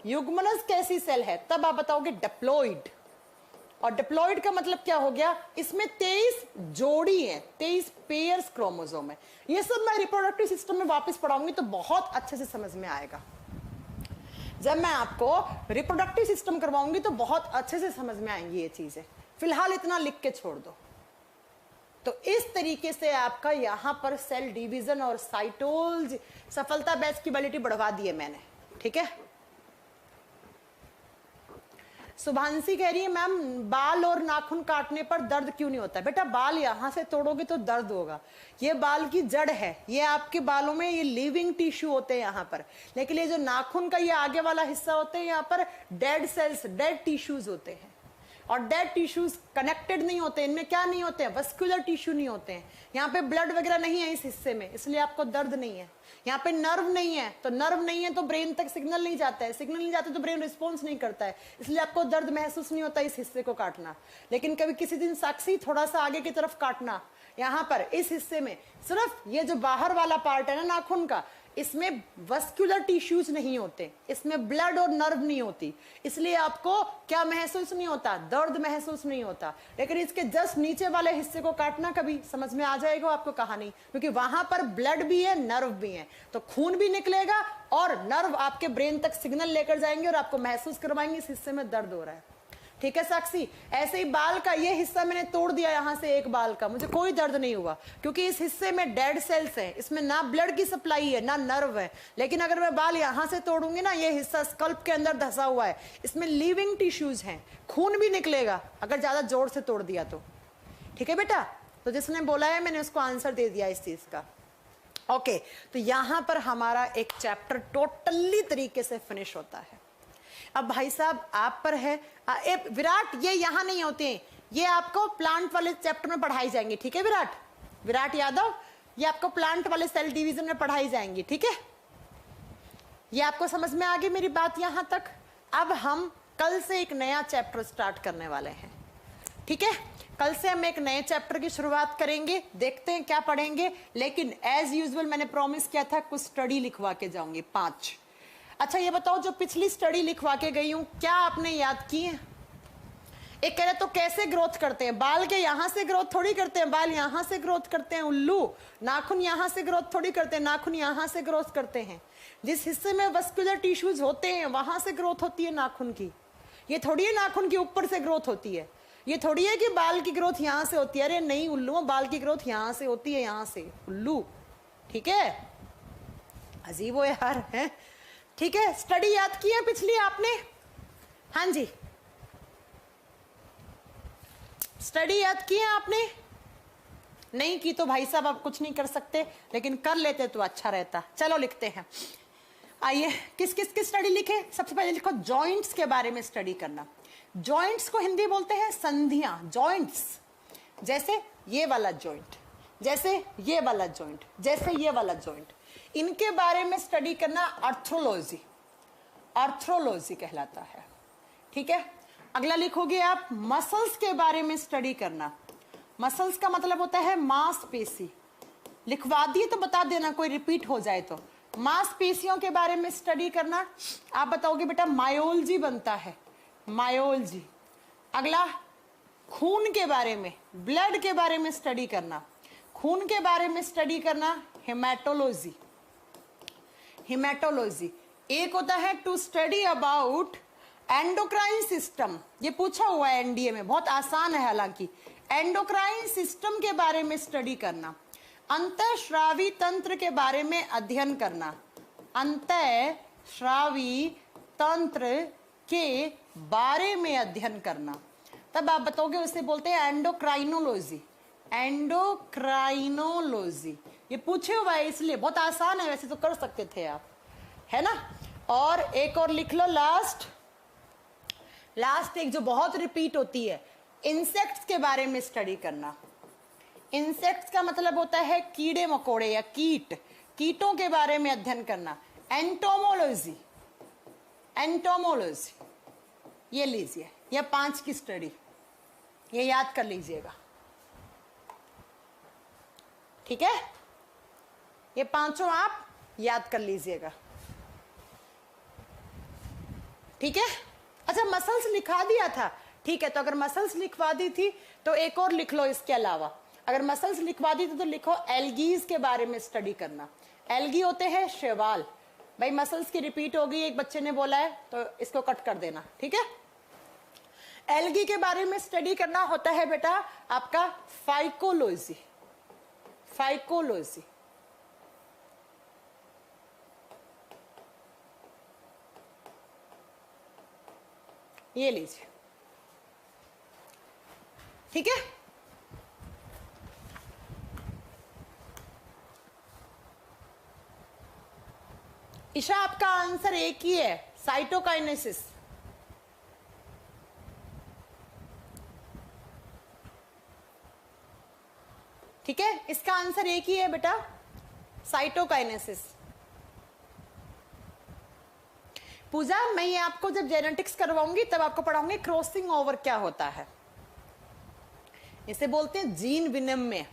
युग्मनज कैसी सेल है, तब आप बताओगे डिप्लॉइड। और डिप्लॉइड का मतलब क्या हो गया, इसमें 23 जोड़ी है, 23 पेयर्स क्रोमोसोम है। ये सब मैं रिप्रोडक्टिव सिस्टम में वापस पढ़ाऊंगी तो बहुत अच्छे से समझ में आएगा। जब मैं आपको रिप्रोडक्टिव सिस्टम करवाऊंगी तो बहुत अच्छे से समझ में आएंगी ये चीजें। फिलहाल इतना लिख के छोड़ दो। तो इस तरीके से आपका यहां पर सेल डिवीजन और साइटोल सफलता बैच की वैलिडिटी बढ़वा दी है मैंने, ठीक है। शुभांशी कह रही है मैम बाल और नाखून काटने पर दर्द क्यों नहीं होता। बेटा बाल यहां से तोड़ोगे तो दर्द होगा, ये बाल की जड़ है, ये आपके बालों में ये लिविंग टिश्यू होते हैं यहाँ पर। लेकिन ये जो नाखून का ये आगे वाला हिस्सा होते हैं, यहाँ पर डेड सेल्स, डेड टिश्यूज होते हैं। और डेड टिश्यूज कनेक्टेड नहीं होते, इनमें क्या नहीं होते हैं, वस्कुलर टिश्यू नहीं होते हैं। यहाँ पे ब्लड वगैरह नहीं है इस हिस्से में, इसलिए आपको दर्द नहीं है। यहाँ पे नर्व नहीं है, तो नर्व नहीं है तो ब्रेन तक सिग्नल नहीं जाता है, सिग्नल नहीं जाता तो ब्रेन रिस्पॉन्स नहीं करता है, इसलिए आपको दर्द महसूस नहीं होता इस हिस्से को काटना। लेकिन कभी किसी दिन साक्षी थोड़ा सा आगे की तरफ काटना, यहाँ पर इस हिस्से में सिर्फ ये जो बाहर वाला पार्ट है ना नाखून का, इसमें वस्कुलर टिश्यूज नहीं होते, इसमें ब्लड और नर्व नहीं होती, इसलिए आपको क्या महसूस नहीं होता, दर्द महसूस नहीं होता। लेकिन इसके जस्ट नीचे वाले हिस्से को काटना, कभी समझ में आ जाएगा आपको कहानी, क्योंकि वहां पर ब्लड भी है, नर्व भी है, तो खून भी निकलेगा और नर्व आपके ब्रेन तक सिग्नल लेकर जाएंगे और आपको महसूस करवाएंगे इस हिस्से में दर्द हो रहा है। ठीक है साक्षी, ऐसे ही बाल का ये हिस्सा मैंने तोड़ दिया यहाँ से एक बाल का, मुझे कोई दर्द नहीं हुआ, क्योंकि इस हिस्से में डेड सेल्स हैं, इसमें ना ब्लड की सप्लाई है ना नर्व है। लेकिन अगर मैं बाल यहाँ से तोड़ूंगी ना, ये हिस्सा स्कल्प के अंदर धंसा हुआ है, इसमें लिविंग टिश्यूज हैं, खून भी निकलेगा अगर ज्यादा जोर से तोड़ दिया तो। ठीक है बेटा, तो जिसने बोला है मैंने उसको आंसर दे दिया इस चीज का। ओके, तो यहां पर हमारा एक चैप्टर टोटली तरीके से फिनिश होता है। अब भाई साहब आप पर है विराट, ये यहां नहीं होते हैं, ये आपको प्लांट वाले चैप्टर में पढ़ाई जाएंगे। ठीक है विराट, विराट यादव, ये आपको प्लांट वाले सेल डिवीजन में पढ़ाई जाएंगी। ठीक है, ये आपको समझ में आ गई मेरी बात यहां तक। अब हम कल से एक नया चैप्टर स्टार्ट करने वाले हैं, ठीक है। कल से हम एक नए चैप्टर की शुरुआत करेंगे, देखते हैं क्या पढ़ेंगे। लेकिन एज यूजुअल मैंने प्रॉमिस किया था कुछ स्टडी लिखवा के जाऊंगी 5। अच्छा ये बताओ, जो पिछली स्टडी लिखवा के गई हूं क्या आपने याद की है? एक कह रहे तो कैसे ग्रोथ करते हैं? बाल के यहां से ग्रोथ थोड़ी करते हैं, बाल यहां से ग्रोथ करते हैं उल्लू। नाखून यहां से ग्रोथ थोड़ी करते हैं, नाखून यहां से ग्रोथ करते हैं। जिस हिस्से में वस्कुलर टिश्यूज होते हैं वहां से ग्रोथ होती है नाखून की। ये थोड़ी है नाखून की ऊपर से ग्रोथ होती है, ये थोड़ी है कि बाल की ग्रोथ यहां से होती है। अरे नहीं उल्लू, बाल की ग्रोथ यहां से होती है, यहां से उल्लू, ठीक है। अजीब हो यार, है ठीक है। स्टडी याद की है पिछली आपने? हाँ जी, स्टडी याद की है आपने? नहीं की तो भाई साहब आप कुछ नहीं कर सकते, लेकिन कर लेते तो अच्छा रहता। चलो लिखते हैं, आइए किस किस की स्टडी लिखे। सबसे पहले लिखो जॉइंट्स के बारे में स्टडी करना। जॉइंट्स को हिंदी बोलते हैं संधियां, जॉइंट्स। जैसे ये वाला जॉइंट, जैसे ये वाला जॉइंट, जैसे ये वाला जॉइंट, इनके बारे में स्टडी करना आर्थ्रोलॉजी, आर्थ्रोलॉजी कहलाता है, ठीक है। अगला लिखोगे आप मसल्स के बारे में स्टडी करना। मसल्स का मतलब होता है मांसपेशी। लिखवा दिए तो बता देना, कोई रिपीट हो जाए तो। मांसपेशियों के बारे में स्टडी करना। आप बताओगे बेटा मायोलॉजी बनता है, मायोलॉजी। अगला खून के बारे में, ब्लड के बारे में स्टडी करना। खून के बारे में स्टडी करना हेमाटोलॉजी, हेमाटोलॉजी। एक होता है to study about endocrine system, ये पूछा हुआ है एनडीए में, बहुत आसान है हालांकि। एंडोक्राइन सिस्टम के बारे में स्टडी करना। अंतःस्रावी तंत्र के बारे में अध्ययन करना, अंतःस्रावी तंत्र के बारे में अध्ययन करना। तब आप बताओगे उसे बोलते हैं एंडोक्राइनोलॉजी, एंडोक्राइनोलॉजी। ये पूछे हुआ है इसलिए, बहुत आसान है, वैसे तो कर सकते थे आप, है ना। और एक और लिख लो लास्ट, लास्ट एक जो बहुत रिपीट होती है, इंसेक्ट्स के बारे में स्टडी करना। इंसेक्ट्स का मतलब होता है कीड़े मकोड़े या कीट, कीटों के बारे में अध्ययन करना, एंटोमोलॉजी, एंटोमोलॉजी। ये लीजिए, यह 5 की स्टडी, ये याद कर लीजिएगा, ठीक है। ये 5 आप याद कर लीजिएगा, ठीक है। अच्छा मसल्स लिखा दिया था, ठीक है। तो अगर मसल्स लिखवा दी थी तो एक और लिख लो इसके अलावा। अगर मसल्स लिखवा दी थी तो लिखो एल्गीज के बारे में स्टडी करना। एल्गी होते हैं शैवाल। भाई मसल्स की रिपीट हो गई, एक बच्चे ने बोला है तो इसको कट कर देना, ठीक है। एल्गी के बारे में स्टडी करना होता है बेटा आपका फाइकोलॉजी, फाइकोलॉजी। ये लीजिए, ठीक है। ईशा आपका आंसर एक ही है, साइटोकाइनेसिस। ठीक है, इसका आंसर एक ही है बेटा, साइटोकाइनेसिस। पूजा मैं ये आपको जब जेनेटिक्स करवाऊंगी तब आपको पढ़ाऊंगी क्रॉसिंग ओवर क्या होता है। इसे बोलते हैं जीन विनिमय,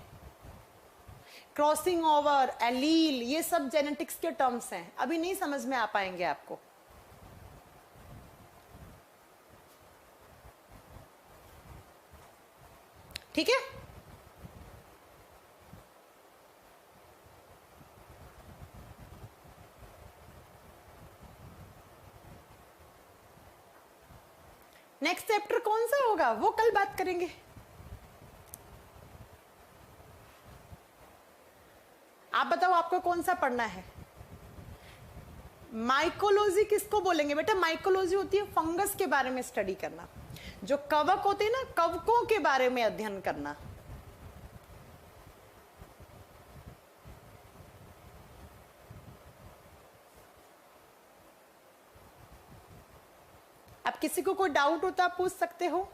क्रॉसिंग ओवर, एलील, ये सब जेनेटिक्स के टर्म्स हैं, अभी नहीं समझ में आ पाएंगे आपको। ठीक है, नेक्स्ट चैप्टर कौन सा होगा वो कल बात करेंगे। आप बताओ आपको कौन सा पढ़ना है। माइकोलॉजी किसको बोलेंगे बेटा? माइकोलॉजी होती है फंगस के बारे में स्टडी करना, जो कवक होते हैं ना, कवकों के बारे में अध्ययन करना। अब किसी को कोई डाउट होता आप पूछ सकते हो।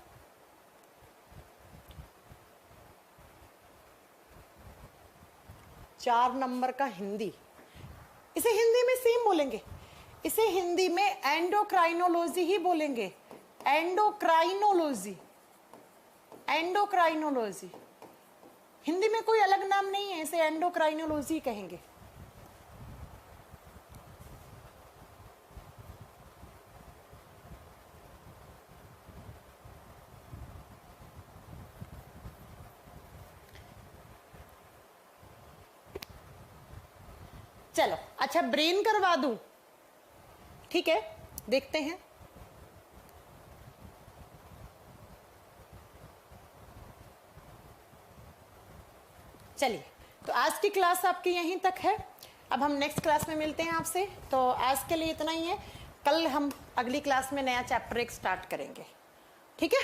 चार नंबर का हिंदी, इसे हिंदी में सेम बोलेंगे, इसे हिंदी में एंडोक्राइनोलॉजी ही बोलेंगे। एंडोक्राइनोलॉजी, एंडोक्राइनोलॉजी हिंदी में कोई अलग नाम नहीं है, इसे एंडोक्राइनोलॉजी कहेंगे। चलो अच्छा ब्रेन करवा दूं, ठीक है, देखते हैं। चलिए तो आज की क्लास आपकी यहीं तक है, अब हम नेक्स्ट क्लास में मिलते हैं आपसे। तो आज के लिए इतना ही है, कल हम अगली क्लास में नया चैप्टर एक स्टार्ट करेंगे, ठीक है।